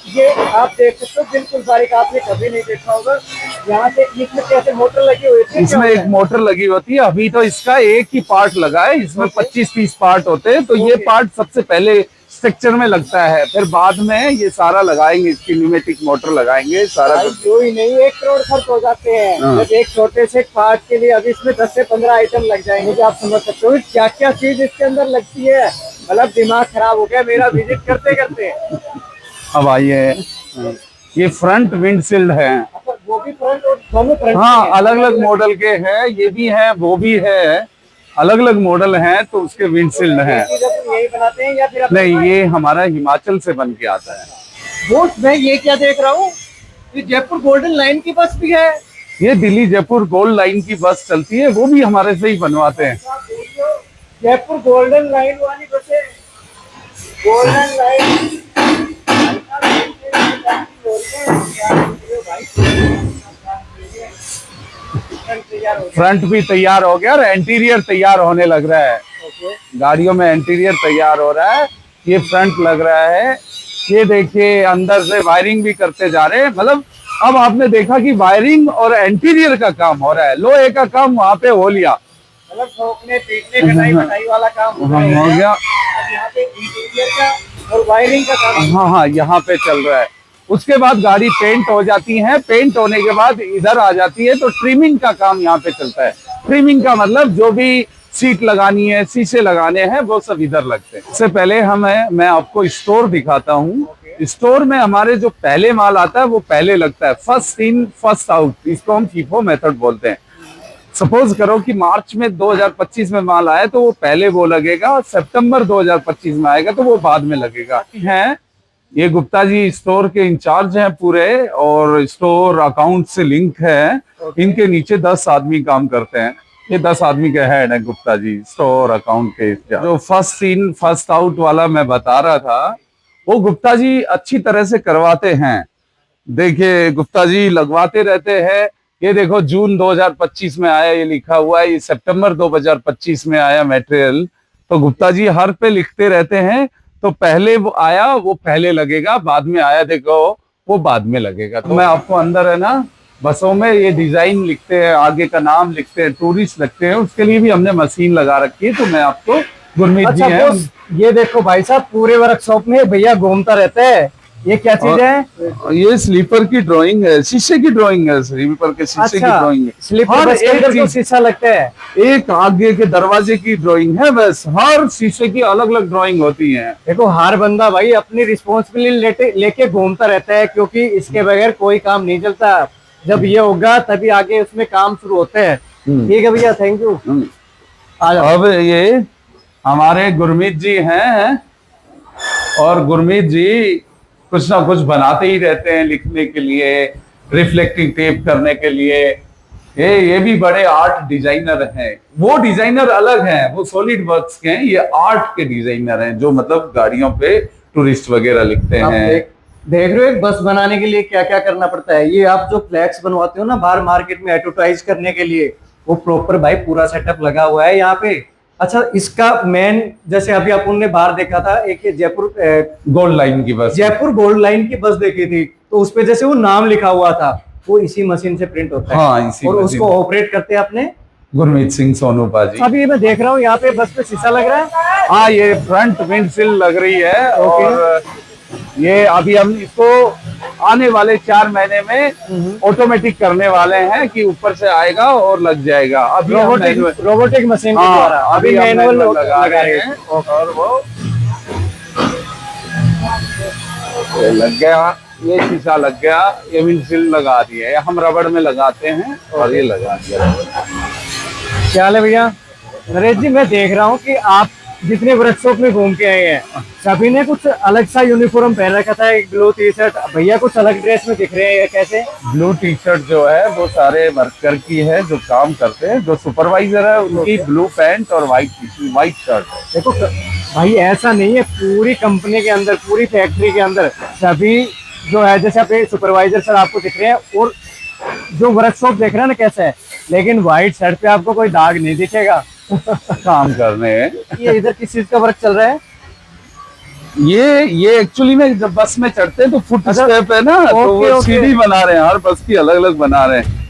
ये आप देख सकते हो, बिल्कुल बारीक, आपने कभी नहीं देखा होगा। यहाँ से इसमें कैसे मोटर लगी हुई थी? इसमें एक मोटर लगी होती है, अभी तो इसका एक ही पार्ट लगा है, इसमें 25-30 पार्ट होते हैं, तो ये पार्ट सबसे पहले स्ट्रक्चर में लगता है, फिर बाद में ये सारा लगाएंगे, इसकी न्यूमेटिक मोटर लगाएंगे सारा। जो ही नहीं, 1 करोड़ खर्च हो जाते हैं जब एक छोटे से पार्ट के लिए। अभी इसमें 10 से 15 आइटम लग जाएंगे, जो आप समझ सकते हो क्या क्या चीज इसके अंदर लगती है। मतलब दिमाग खराब हो गया मेरा विजिट करते करते। अब आइए, ये फ्रंट विंडशील्ड है। वो भी फ्रंट और दोनों फ्रंट? हाँ, अलग अलग मॉडल के हैं, ये भी है वो भी है, अलग अलग मॉडल हैं, तो उसके विंडशील्ड हैं। यही बनाते हैं या फिर नहीं, ये हमारा हिमाचल से बन के आता है। वो मैं ये क्या देख रहा हूँ, ये जयपुर गोल्डन लाइन की बस भी है। ये दिल्ली जयपुर गोल्ड लाइन की बस चलती है, वो भी हमारे से ही बनवाते हैं। जयपुर गोल्डन लाइन वाली बसें, गोल्डन लाइन। फ्रंट भी तैयार हो गया और इंटीरियर तैयार होने लग रहा है। गाड़ियों में इंटीरियर तैयार हो रहा है, ये फ्रंट लग रहा है। ये देखिए, अंदर से वायरिंग भी करते जा रहे हैं। मतलब अब आपने देखा कि वायरिंग और इंटीरियर का काम हो रहा है, लोहे का काम वहाँ पे हो लिया, मतलब ठोकने पीटने कटाई कटाई वाला काम हो गया। अब यहाँ पे इंटीरियर का और वायरिंग का काम। हाँ हाँ, यहाँ पे चल रहा है। उसके बाद गाड़ी पेंट हो जाती है, पेंट होने के बाद इधर आ जाती है, तो ट्रिमिंग का काम यहाँ पे चलता है। ट्रिमिंग का मतलब जो भी सीट लगानी है, शीशे लगाने हैं, वो सब इधर लगते हैं। इससे पहले मैं आपको स्टोर दिखाता हूँ। स्टोर में हमारे जो पहले माल आता है वो पहले लगता है, फर्स्ट इन फर्स्ट आउट, इसको हम फीफो मेथड बोलते हैं। सपोज करो कि मार्च में 2025 में माल आया तो वो पहले वो लगेगा, सितंबर 2025 में आएगा तो वो बाद में लगेगा। हैं, ये गुप्ता जी स्टोर के इंचार्ज हैं पूरे, और स्टोर अकाउंट से लिंक है। इनके नीचे 10 आदमी काम करते हैं। ये 10 आदमी के हेड है गुप्ता जी, स्टोर अकाउंट के। जो फर्स्ट इन फर्स्ट आउट वाला मैं बता रहा था, वो गुप्ता जी अच्छी तरह से करवाते हैं। देखिए, गुप्ता जी लगवाते रहते हैं। ये देखो, जून 2025 में आया, ये लिखा हुआ है। ये सितंबर 2025 में आया मटेरियल। तो गुप्ता जी हर पे लिखते रहते हैं, तो पहले वो आया वो पहले लगेगा, बाद में आया देखो वो बाद में लगेगा। तो मैं आपको अंदर है ना, बसों में ये डिजाइन लिखते हैं, आगे का नाम लिखते हैं, टूरिस्ट लिखते हैं, उसके लिए भी हमने मशीन लगा रखी है। तो मैं आपको, गुरमीत जी है। ये देखो भाई साहब, पूरे वर्कशॉप में भैया घूमता रहता है। ये क्या चीज है? ये स्लीपर की ड्राइंग है, शीशे की ड्राइंग है, स्लीपर के शीशे की ड्राइंग है। स्लीपर बस के अंदर तो शीशा लगता है। एक आगे के दरवाजे की ड्राइंग है, बस हर शीशे की अलग अलग ड्राइंग होती है। देखो, हर बंदा भाई अपनी रिस्पॉन्सिबिलिटी लेके घूमता रहता है, क्योंकि इसके बगैर कोई काम नहीं चलता। जब ये होगा तभी आगे उसमें काम शुरू होते हैं। ठीक है भैया, थैंक यू। अब ये हमारे गुरमीत जी हैं, और गुरमीत जी कुछ ना कुछ बनाते ही रहते हैं, लिखने के लिए, रिफ्लेक्टिंग टेप करने के लिए। ये भी बड़े आर्ट डिजाइनर हैं। वो डिजाइनर अलग हैं, वो सॉलिड वर्क्स के हैं, ये आर्ट के डिजाइनर हैं, जो मतलब गाड़ियों पे टूरिस्ट वगैरह लिखते हैं। देख रहे हो, एक बस बनाने के लिए क्या क्या करना पड़ता है। ये आप जो फ्लैक्स बनवाते हो ना बाहर मार्केट में एडवर्टाइज करने के लिए, वो प्रॉपर भाई पूरा सेटअप लगा हुआ है यहाँ पे। अच्छा, इसका मेन, जैसे अभी अपन ने बाहर देखा था, एक जयपुर गोल्ड लाइन की बस, जयपुर गोल्ड लाइन की बस देखी थी, तो उसपे जैसे वो नाम लिखा हुआ था, वो इसी मशीन से प्रिंट होता है। हाँ, इसी और उसको ऑपरेट करते हैं अपने गुरमीत सिंह सोनूपा जी। अभी मैं देख रहा हूँ यहाँ पे बस पे शीशा लग रहा है। हाँ, ये फ्रंट विंडशील्ड लग रही है। और ये अभी हम इसको आने वाले 4 महीने में ऑटोमेटिक करने वाले हैं कि ऊपर से आएगा और लग जाएगा। अभी रोबोटिक मशीन के हाँ, द्वारा अभी हम मैनुअल मैनुअल लगा रहे हैं। और वो ये लग गया, ये शीशा लग गया, ये विंडशील्ड लगा दिए, हम रबड़ में लगाते हैं और ये लगा दिया। क्या हाल है भैया? नरेश जी, मैं देख रहा हूँ कि आप जितने वर्कशॉप में घूम के आए हैं सभी ने कुछ अलग सा यूनिफॉर्म पहन रखा था, एक ब्लू टी शर्ट, भैया कुछ अलग ड्रेस में दिख रहे हैं, कैसे? ब्लू टी शर्ट जो है वो सारे वर्कर की है जो काम करते हैं, जो सुपरवाइजर है उनकी ब्लू पैंट और व्हाइट शर्ट है। देखो भाई, ऐसा नहीं है, पूरी कंपनी के अंदर, पूरी फैक्ट्री के अंदर सभी जो है, जैसे आपके सुपरवाइजर सर आपको दिख रहे हैं और जो वर्कशॉप देख रहे हैं ना कैसा है, लेकिन व्हाइट शर्ट पे आपको कोई दाग नहीं दिखेगा। काम करने हैं। ये इधर किस चीज का वर्क चल रहा है? ये एक्चुअली में जब बस में चढ़ते हैं तो फुट स्टेप है ना, तो वो सीढ़ी बना रहे हैं, हर बस की अलग अलग बना रहे हैं।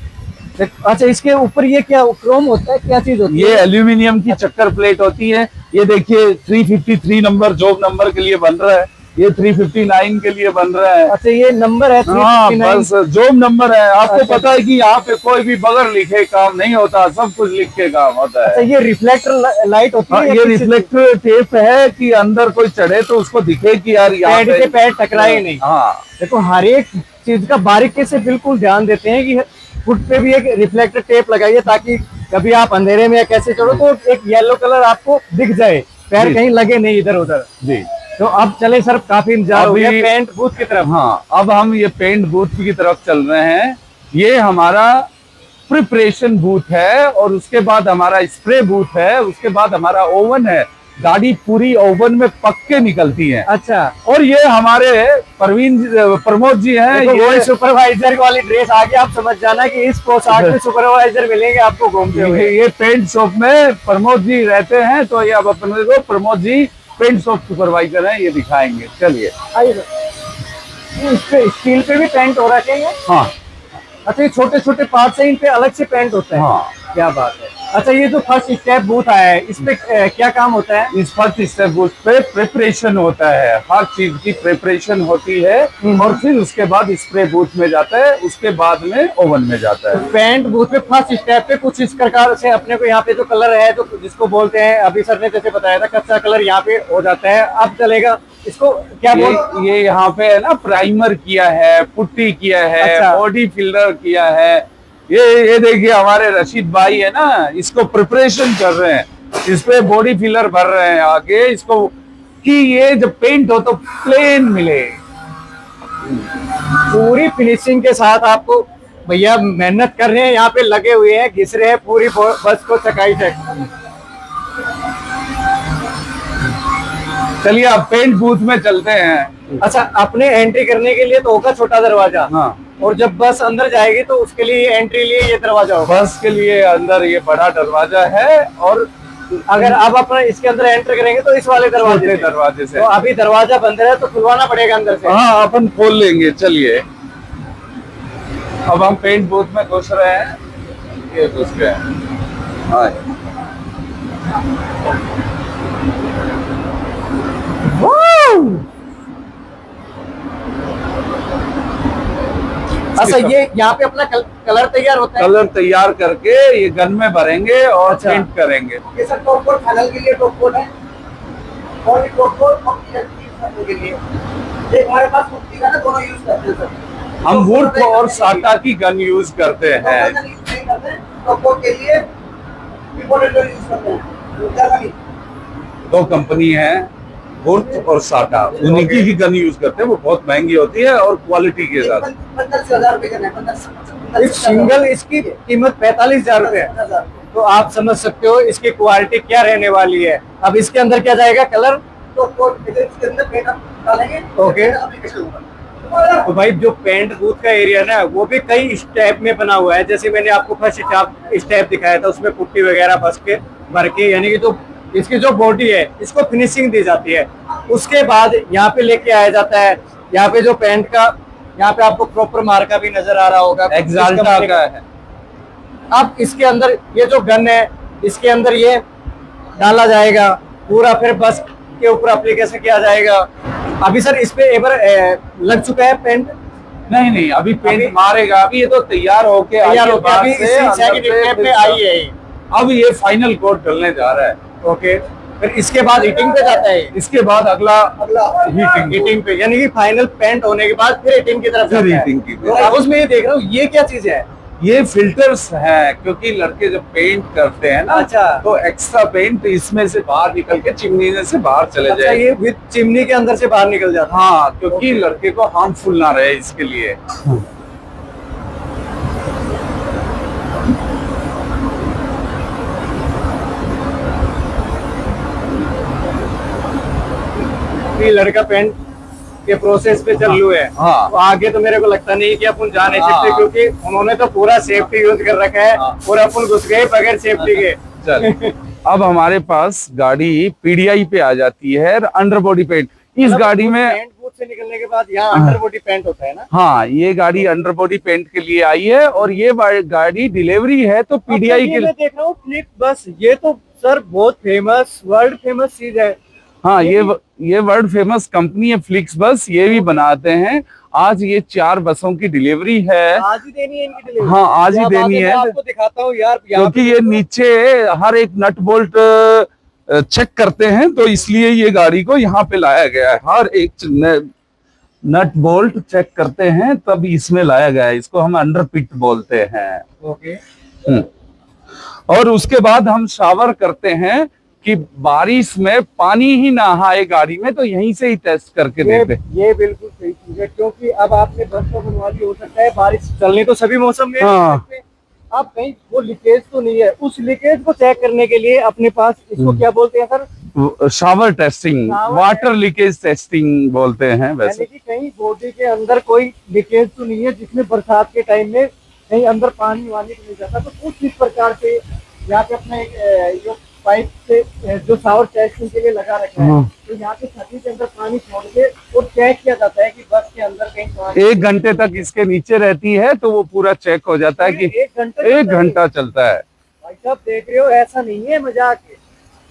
अच्छा, इसके ऊपर ये क्या क्रोम होता है, क्या चीज होती है? ये एल्यूमिनियम की चक्कर प्लेट होती है। ये देखिए 353 नंबर जॉब नंबर के लिए बन रहा है, ये 359 के लिए बन रहा है। अच्छा, ये नंबर है 359? हाँ, बस जॉब नंबर है। आपको पता है कि यहाँ पे कोई भी बगैर लिखे काम नहीं होता, सब कुछ लिख के काम होता है। अच्छा, ये रिफ्लेक्टर लाइट होती है? ये रिफ्लेक्टर टेप है कि अंदर कोई चढ़े तो उसको दिखे कि यार यहाँ पे पैर टकराए नहीं। हाँ, देखो हर एक चीज का बारीकी से बिल्कुल ध्यान देते हैं कि फुट पे भी एक रिफ्लेक्टर टेप लगाइए, ताकि कभी आप अंधेरे में या कैसे चढ़ो तो एक येलो कलर आपको दिख जाए, पैर कहीं लगे नहीं इधर उधर जी। तो अब चले सर, काफी इंतजार हो गया पेंट बूथ की तरफ। हाँ, अब हम ये पेंट बूथ की तरफ चल रहे हैं। ये हमारा प्रिपरेशन बूथ है और उसके बाद हमारा स्प्रे बूथ है, उसके बाद हमारा ओवन है। गाड़ी पूरी ओवन में पक के निकलती है। अच्छा, और ये हमारे प्रमोद जी हैं, ये सुपरवाइजर वाली ड्रेस आगे आप समझ जाना कि इस पोशाक में सुपरवाइजर मिलेंगे आपको घूमते हुए। ये पेंट शॉप में प्रमोद जी रहते हैं, तो ये अब अपने को Pramod ji paint shop supervisor हैं, ये दिखाएंगे। चलिए इस पे स्टील पे भी पेंट हो रखे हैं? हाँ। अच्छा, ये छोटे छोटे पार्ट्स हैं, इन पे अलग से पेंट होता है? हाँ। क्या बात है। अच्छा, ये जो फर्स्ट स्टेप बूथ आया है, इस पे क्या काम होता है? इस फर्स्ट स्टेप बूथ पे प्रिपरेशन होता है, हर चीज की प्रिपरेशन होती है और फिर उसके बाद स्प्रे बूथ में जाता है, उसके बाद में ओवन में जाता है। पेंट बूथ पे फर्स्ट स्टेप पे कुछ इस प्रकार से अपने को यहाँ पे जो कलर है, तो जिसको बोलते हैं, अभी सर ने जैसे बताया था, कच्चा कलर यहाँ पे हो जाता है। अब चलेगा इसको क्या ये यहाँ पे है ना, प्राइमर किया है, पुट्टी किया है, अच्छा। बॉडी फिल्टर किया है। ये देखिए हमारे रशीद भाई है ना, इसको प्रिपरेशन कर रहे हैं, इस पे बॉडी फिलर भर रहे हैं आगे इसको, कि ये जब पेंट हो तो प्लेन मिले। पूरी फिनिशिंग के साथ आपको भैया मेहनत कर रहे हैं, यहाँ पे लगे हुए हैं, घिस रहे हैं पूरी बस को चकाई तक। चलिए अब पेंट बूथ में चलते हैं। अच्छा, अपने एंट्री करने के लिए तो होगा छोटा दरवाजा, हाँ, और जब बस अंदर जाएगी तो उसके लिए एंट्री लिए ये दरवाजा होगा। बस के लिए अंदर ये बड़ा दरवाजा है, और अगर आप अपना इसके अंदर एंटर करेंगे तो इस वाले दरवाजे से। तो अभी दरवाजा बंद है तो खुलवाना पड़ेगा अंदर से। हाँ, अपन खोल लेंगे। चलिए अब हम पेंट बूथ में घुस रहे हैं, ये घुस गए। हाँ, अच्छा, ये यहाँ पे अपना कलर तैयार होता है? कलर तैयार करके ये गन में भरेंगे और अच्छा। पेंट करेंगे। ये सर टॉप कोट फाइनल के लिए टॉप कोट है, और ये टॉप कोट के लिए ये हमारे पास कुर्ती का ना दोनों यूज करते हैं सर। हम वुड और साटा की गन यूज करते हैं। टॉप कोट के लिए इंपोर्टेड यूज करते हैं। दो कंपनी है, वुड और साटा, उन्हीं की ही गन यूज करते हैं। वो बहुत महंगी होती है और क्वालिटी के साथ। 15,000 रुपए का है। इस सिंगल इसकी कीमत 45,000 रुपए है, तो आप समझ सकते हो इसकी क्वालिटी क्या रहने वाली है। अब इसके अंदर क्या जाएगा? कलर इसके अंदर पेंट हम डालेंगे। ओके। तो भाई जो पेंट बूथ का एरिया ना, वो भी कई स्टेप में बना हुआ है। जैसे मैंने आपको फर्स्ट स्टेप दिखाया था, उसमें पुट्टी वगैरह फंस के भर के, यानी कि जो इसकी जो बॉडी है इसको फिनिशिंग दी जाती है। उसके बाद यहाँ पे लेके आया जाता है। यहाँ पे जो पेंट का, यहाँ पे आपको प्रॉपर मार्का भी नजर आ रहा होगा, एक्साल्टा का है। अब इसके अंदर ये जो गन है, इसके अंदर ये डाला जाएगा पूरा, फिर बस के ऊपर एप्लीकेशन किया जाएगा। अभी सर इस पे एवर लग चुका है पेंट? नहीं नहीं, अभी पेंट मारेगा, अभी ये तो तैयार होके तैयार आगे होके बाहर अभी से इसी अंदर सेकंड से स्टेप पे फिर आई है ये। अब ये फाइनल कोट डलने जा रहा है। ओके, फिर इसके बाद हीटिंग पे जाता है, इसके बाद अगला हीटिंग हीटिंग पे, यानी कि फाइनल पेंट होने के बाद फिर हीटिंग की तरफ फिर जाता है। हीटिंग की तो अब उसमें ये देख रहा हूँ, ये क्या चीज है? ये फिल्टर्स है, क्योंकि लड़के जब पेंट करते हैं ना, अच्छा। तो एक्स्ट्रा पेंट इसमें से बाहर निकल के चिमनी में से बाहर चले अच्छा, जाए। ये विद चिमनी के अंदर से बाहर निकल जाता है। हाँ, क्योंकि लड़के को हार्मफुल ना रहे इसके लिए। ये लड़का पेंट के प्रोसेस पे चल रहे हैं। हाँ। तो आगे तो मेरे को लगता नहीं कि अपन जा नहीं सकते, हाँ। क्योंकि उन्होंने तो पूरा सेफ्टी यूज कर रखा है, हाँ। और अपन घुस गए बगैर सेफ्टी के। चल, अब हमारे पास गाड़ी पीडीआई पे आ जाती है, अंडर बॉडी पेंट। इस मतलब गाड़ी में पेंट बूथ से निकलने के बाद यहाँ अंडर बॉडी पेंट होता है ना। हाँ, ये गाड़ी अंडर बॉडी पेंट के लिए आई है, और ये गाड़ी डिलीवरी है तो पीडीआई अब के मैं देख रहा हूँ फ्लिप बस, ये तो सर बहुत फेमस, वर्ल्ड फेमस चीज है। हाँ, ये वर्ल्ड फेमस कंपनी है फ्लिक्स बस, ये भी बनाते हैं। आज ये 4 बसों की डिलीवरी है। आज ही देनी है इनकी डिलीवरी। हाँ, आज ही अब देनी आगे मैं है, आपको दिखाता हूँ यार, क्योंकि ये नीचे हर एक नट बोल्ट चेक करते हैं, तो इसलिए ये गाड़ी को यहाँ पे लाया गया है। हर एक नट बोल्ट चेक करते हैं, तब इसमें लाया गया है। इसको हम अंडर पिट बोलते हैं। ओके। और उसके बाद हम शावर करते हैं कि बारिश में पानी ही ना आए गाड़ी में, तो यहीं से ही टेस्ट करके देते हैं। ये बिल्कुल सही चीज है, क्योंकि अब आपने बस तो बनवा ली, हो सकता है बारिश चलनी तो सभी मौसम में है। हाँ। अब कहीं वो लीकेज तो नहीं है, उस लीकेज को चेक करने के लिए अपने पास इसको क्या बोलते हैं sir? Shower testing, water leakage testing बोलते हैं वैसे। यानी कि कहीं बॉडी के अंदर कोई लीकेज तो नहीं है, जिसमें बरसात के टाइम में कहीं अंदर पानी वानी तो नहीं जाता। तो कुछ इस प्रकार से यहाँ पे अपना एक जो पाइप से जो शावर टेस्टिंग के लिए लगा रखा है, तो यहाँ पे छतरी के अंदर पानी छोड़ के और चेक किया जाता है कि बस के अंदर कहीं पानी। 1 घंटे तक इसके नीचे रहती है, तो वो पूरा चेक हो जाता है कि 1 घंटा चलता है। भाई साहब देख रहे हो, ऐसा नहीं है मजाक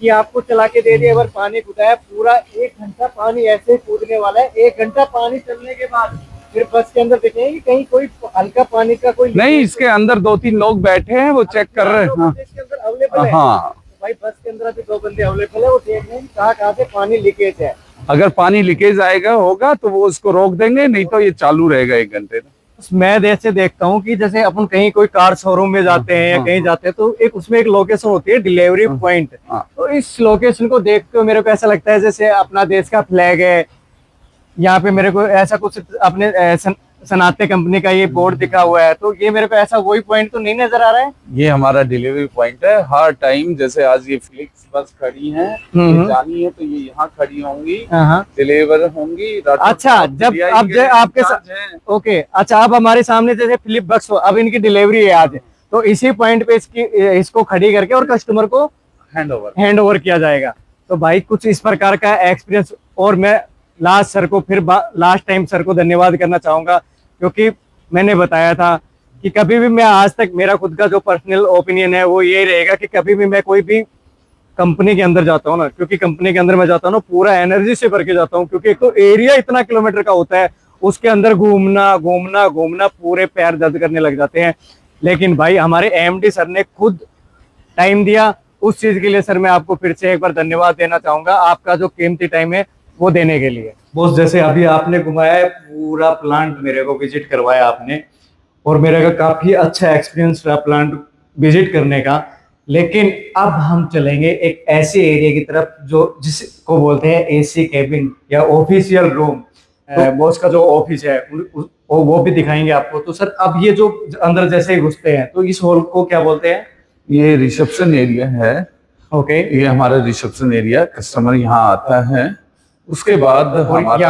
कि आपको चला के दे दिया, अगर पानी कूदा है, पूरा 1 घंटा पानी ऐसे ही कूदने वाला है। 1 घंटा पानी चलने के बाद फिर बस के अंदर देखेंगे कि कहीं कोई हल्का पानी का कोई नहीं, इसके अंदर 2-3 लोग बैठे हैं, वो चेक कर रहे हैं। इसके अंदर अवेलेबल है। हाँ, भाई बस के अंदर अभी 2 बंदे अवेलेबल है, वो देख रहे हैं कहाँ से पानी लीकेज है। अगर पानी लीकेज आएगा होगा तो वो उसको रोक देंगे, नहीं तो ये चालू रहेगा 1 घंटे तक। मैं जैसे देखता हूँ कि जैसे अपन कहीं कोई कार शोरूम में जाते हैं या कहीं जाते हैं, तो एक उसमें एक लोकेशन होती है डिलीवरी पॉइंट। तो इस लोकेशन को देख के मेरे को ऐसा लगता है जैसे अपना देश का फ्लैग है यहाँ पे। मेरे को ऐसा कुछ अपने सनातन कंपनी का ये बोर्ड दिखा हुआ है, तो ये मेरे को ऐसा वही पॉइंट तो नहीं नजर आ रहा है। ये हमारा डिलीवरी पॉइंट है। हर टाइम जैसे आज ये फ्लिक्स बस खड़ी है, ये जानी है तो ये यहाँ खड़ी होंगी, डिलीवर होंगी। अच्छा, जब अब आपके साथ ओके, अच्छा, अब हमारे सामने जैसे फ्लिप बक्स हो, अब इनकी डिलीवरी है आज, तो इसी पॉइंट पे इसको खड़ी करके और कस्टमर को हैंड ओवर किया जाएगा। तो भाई कुछ इस प्रकार का एक्सपीरियंस। और मैं लास्ट टाइम सर को धन्यवाद करना चाहूंगा, क्योंकि मैंने बताया था कि कभी भी मैं आज तक, मेरा खुद का जो पर्सनल ओपिनियन है वो यही रहेगा कि कभी भी मैं कोई भी कंपनी के अंदर जाता हूँ ना, क्योंकि कंपनी के अंदर मैं जाता हूँ ना पूरा एनर्जी से भर के जाता हूँ, क्योंकि एक तो एरिया इतना किलोमीटर का होता है, उसके अंदर घूमना घूमना घूमना पूरे पैर दर्द करने लग जाते हैं। लेकिन भाई हमारे एमडी सर ने खुद टाइम दिया, उस चीज के लिए सर मैं आपको फिर से एक बार धन्यवाद देना चाहूंगा, आपका जो कीमती टाइम है वो देने के लिए। बॉस, जैसे अभी आपने घुमाया है पूरा प्लांट, मेरे को विजिट करवाया आपने, और मेरे का काफी अच्छा एक्सपीरियंस रहा प्लांट विजिट करने का। लेकिन अब हम चलेंगे एक ऐसे एरिया की तरफ जो जिसको बोलते हैं एसी कैबिन या ऑफिशियल रूम। बॉस का जो ऑफिस है वो भी दिखाएंगे आपको। तो सर अब ये जो अंदर जैसे ही घुसते हैं तो इस हॉल को क्या बोलते हैं? ये रिसेप्शन एरिया है। ओके, ये हमारा रिसेप्शन एरिया, कस्टमर यहाँ आता है। उसके बाद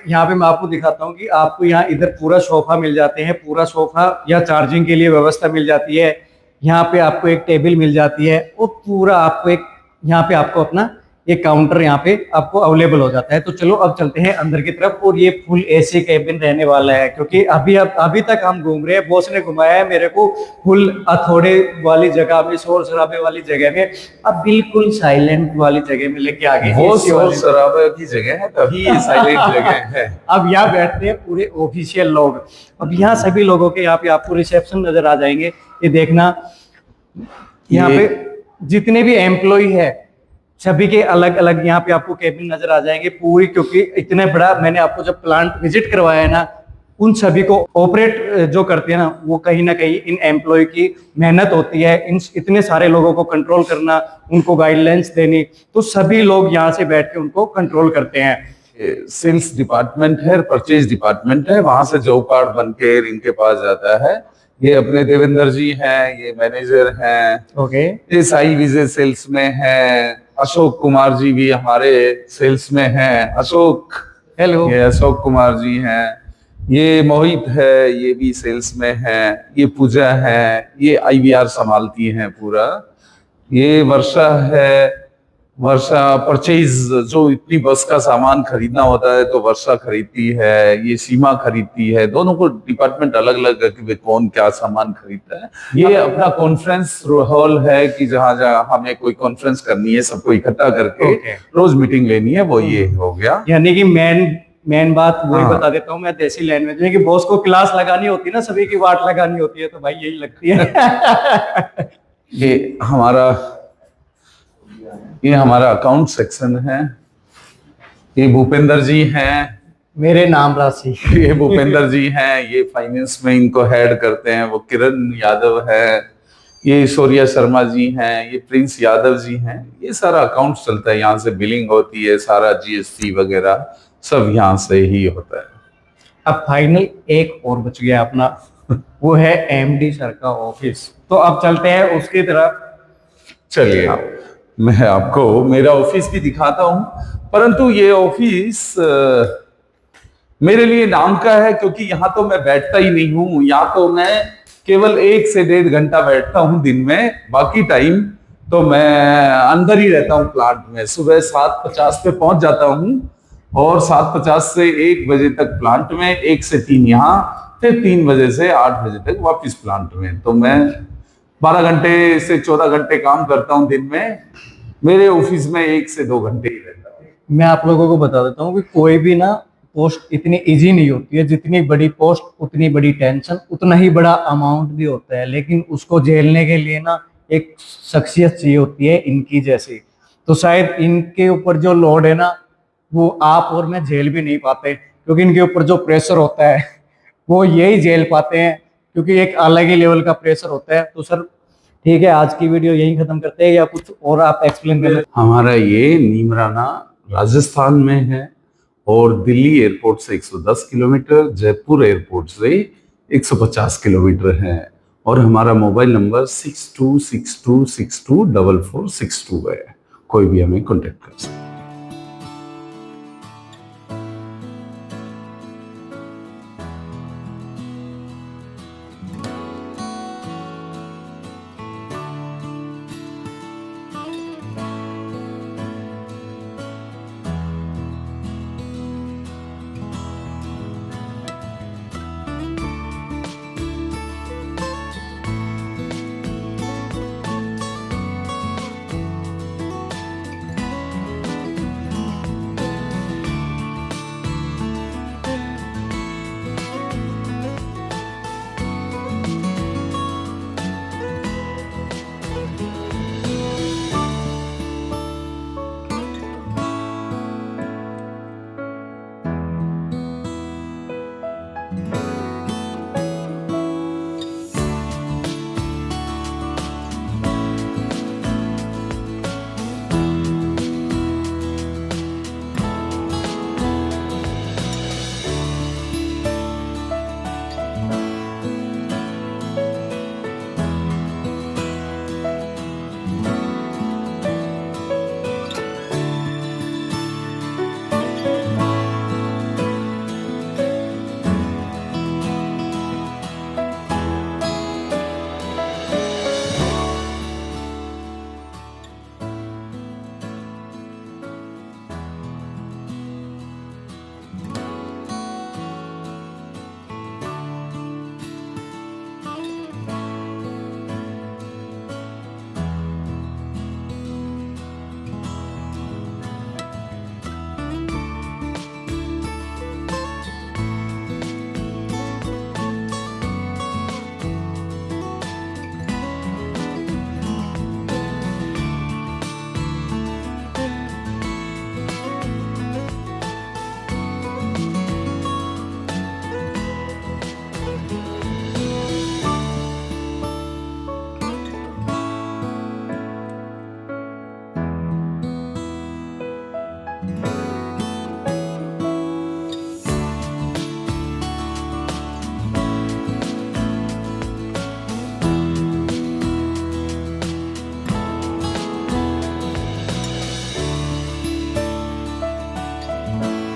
यहाँ पे मैं आपको दिखाता हूँ कि आपको यहाँ इधर पूरा सोफा मिल जाते हैं, पूरा सोफा या चार्जिंग के लिए व्यवस्था मिल जाती है। यहाँ पे आपको एक टेबल मिल जाती है और पूरा आपको एक यहाँ पे आपको अपना ये काउंटर यहाँ पे आपको अवेलेबल हो जाता है। तो चलो अब चलते हैं अंदर की तरफ, और ये फुल एसी कैबिन रहने वाला है, क्योंकि अभी तक हम घूम रहे हैं, बॉस ने घुमाया है मेरे को फुल अथोड़े वाली जगह में, शोर शराबे वाली जगह में, अब बिल्कुल साइलेंट वाली जगह में लेके आ गए। वो शोर शराबे की जगह है, तभी ये साइलेंट जगह है। अब यहाँ बैठते हैं पूरे ऑफिशियल लोग। अब यहाँ सभी लोगों के यहाँ पे आपको रिसेप्शन नजर आ जाएंगे। ये देखना, यहाँ पे जितने भी एम्प्लॉय है सभी के अलग अलग यहाँ पे आपको केबिन नजर आ जाएंगे पूरी, क्योंकि इतने बड़ा मैंने आपको जब प्लांट विजिट करवाया है ना, उन सभी को ऑपरेट जो करते हैं ना, वो कहीं ना कहीं इन एम्प्लॉय की मेहनत होती है। इन इतने सारे लोगों को कंट्रोल करना, उनको गाइडलाइंस देनी, तो सभी लोग यहाँ से बैठ के उनको कंट्रोल करते हैं। सेल्स डिपार्टमेंट है, परचेज डिपार्टमेंट है, वहां से जॉब कार्ड बन के इनके पास जाता है। ये अपने देवेंद्र जी हैं, ये मैनेजर हैं। ओके। ये साई विजय सेल्स में है। अशोक कुमार जी भी हमारे सेल्स में हैं। अशोक, हेलो। ये अशोक कुमार जी हैं। ये मोहित है, ये भी सेल्स में है। ये पूजा है, ये IVR संभालती हैं पूरा। ये वर्षा है, वर्षा परचेज, जो इतनी बस का सामान खरीदना होता है तो वर्षा खरीदती है, ये सीमा खरीदती है। दोनों को डिपार्टमेंट अलग अलग है कि कौन क्या सामान खरीदता है। ये अपना कॉन्फ्रेंस हॉल है कि जहां जहां हमें कोई कॉन्फ्रेंस करनी है, सबको इकट्ठा करके रोज मीटिंग लेनी है, वो ये हो गया। यानी कि मेन बात वही बता देता हूँ मैं देसी लैंग्वेज में, कि बॉस को क्लास लगानी होती है ना, सभी की वाट लगानी होती है, तो भाई यही लगती है। ये हमारा अकाउंट सेक्शन है। ये भूपेंद्र जी हैं, मेरे नाम राशि। ये भूपेंद्र जी हैं, ये फाइनेंस में इनको हेड करते हैं। वो किरण यादव है। ये सूर्या शर्मा जी हैं, ये प्रिंस यादव जी हैं। ये सारा अकाउंट चलता है, यहाँ से बिलिंग होती है, सारा GST वगैरह सब यहाँ से ही होता है। अब फाइनल एक और बच गया अपना, वो है MD सर का ऑफिस। तो अब चलते हैं उसकी तरफ। चलिए, मैं आपको मेरा ऑफिस भी दिखाता हूं, परंतु ये ऑफिस मेरे लिए नाम का है, क्योंकि यहाँ तो मैं बैठता ही नहीं हूँ। यहाँ तो मैं केवल 1 से 1.5 घंटा बैठता हूँ दिन में, बाकी टाइम तो मैं अंदर ही रहता हूँ प्लांट में। सुबह 7:50 पे पहुंच जाता हूँ और 7:50 से 1 बजे तक प्लांट में, 1 से 3 यहाँ, फिर 3 बजे से 8 बजे तक वापिस प्लांट में। तो मैं 12 घंटे से 14 घंटे काम करता हूं दिन में। मेरे ऑफिस में 1 से 2 घंटे ही रहता हूं। मैं आप लोगों को बता देता हूँ कि कोई भी ना पोस्ट इतनी इजी नहीं होती है। जितनी बड़ी पोस्ट उतनी बड़ी टेंशन, उतना ही बड़ा अमाउंट भी होता है, लेकिन उसको झेलने के लिए ना एक शख्सियत चाहिए होती है इनकी जैसी। तो शायद इनके ऊपर जो लोड है ना, वो आप और मैं झेल भी नहीं पाते, क्योंकि इनके ऊपर जो प्रेशर होता है वो यही झेल पाते हैं, क्योंकि एक अलग ही लेवल का प्रेशर होता है। तो सर ठीक है, आज की वीडियो यही खत्म करते हैं, या कुछ और आप एक्सप्लेन करें? हमारा ये नीमराना राजस्थान में है, और दिल्ली एयरपोर्ट से 110 किलोमीटर, जयपुर एयरपोर्ट से 150 किलोमीटर है। और हमारा मोबाइल नंबर 6262624462 है। कोई भी हमें कॉन्टेक्ट कर सकता है।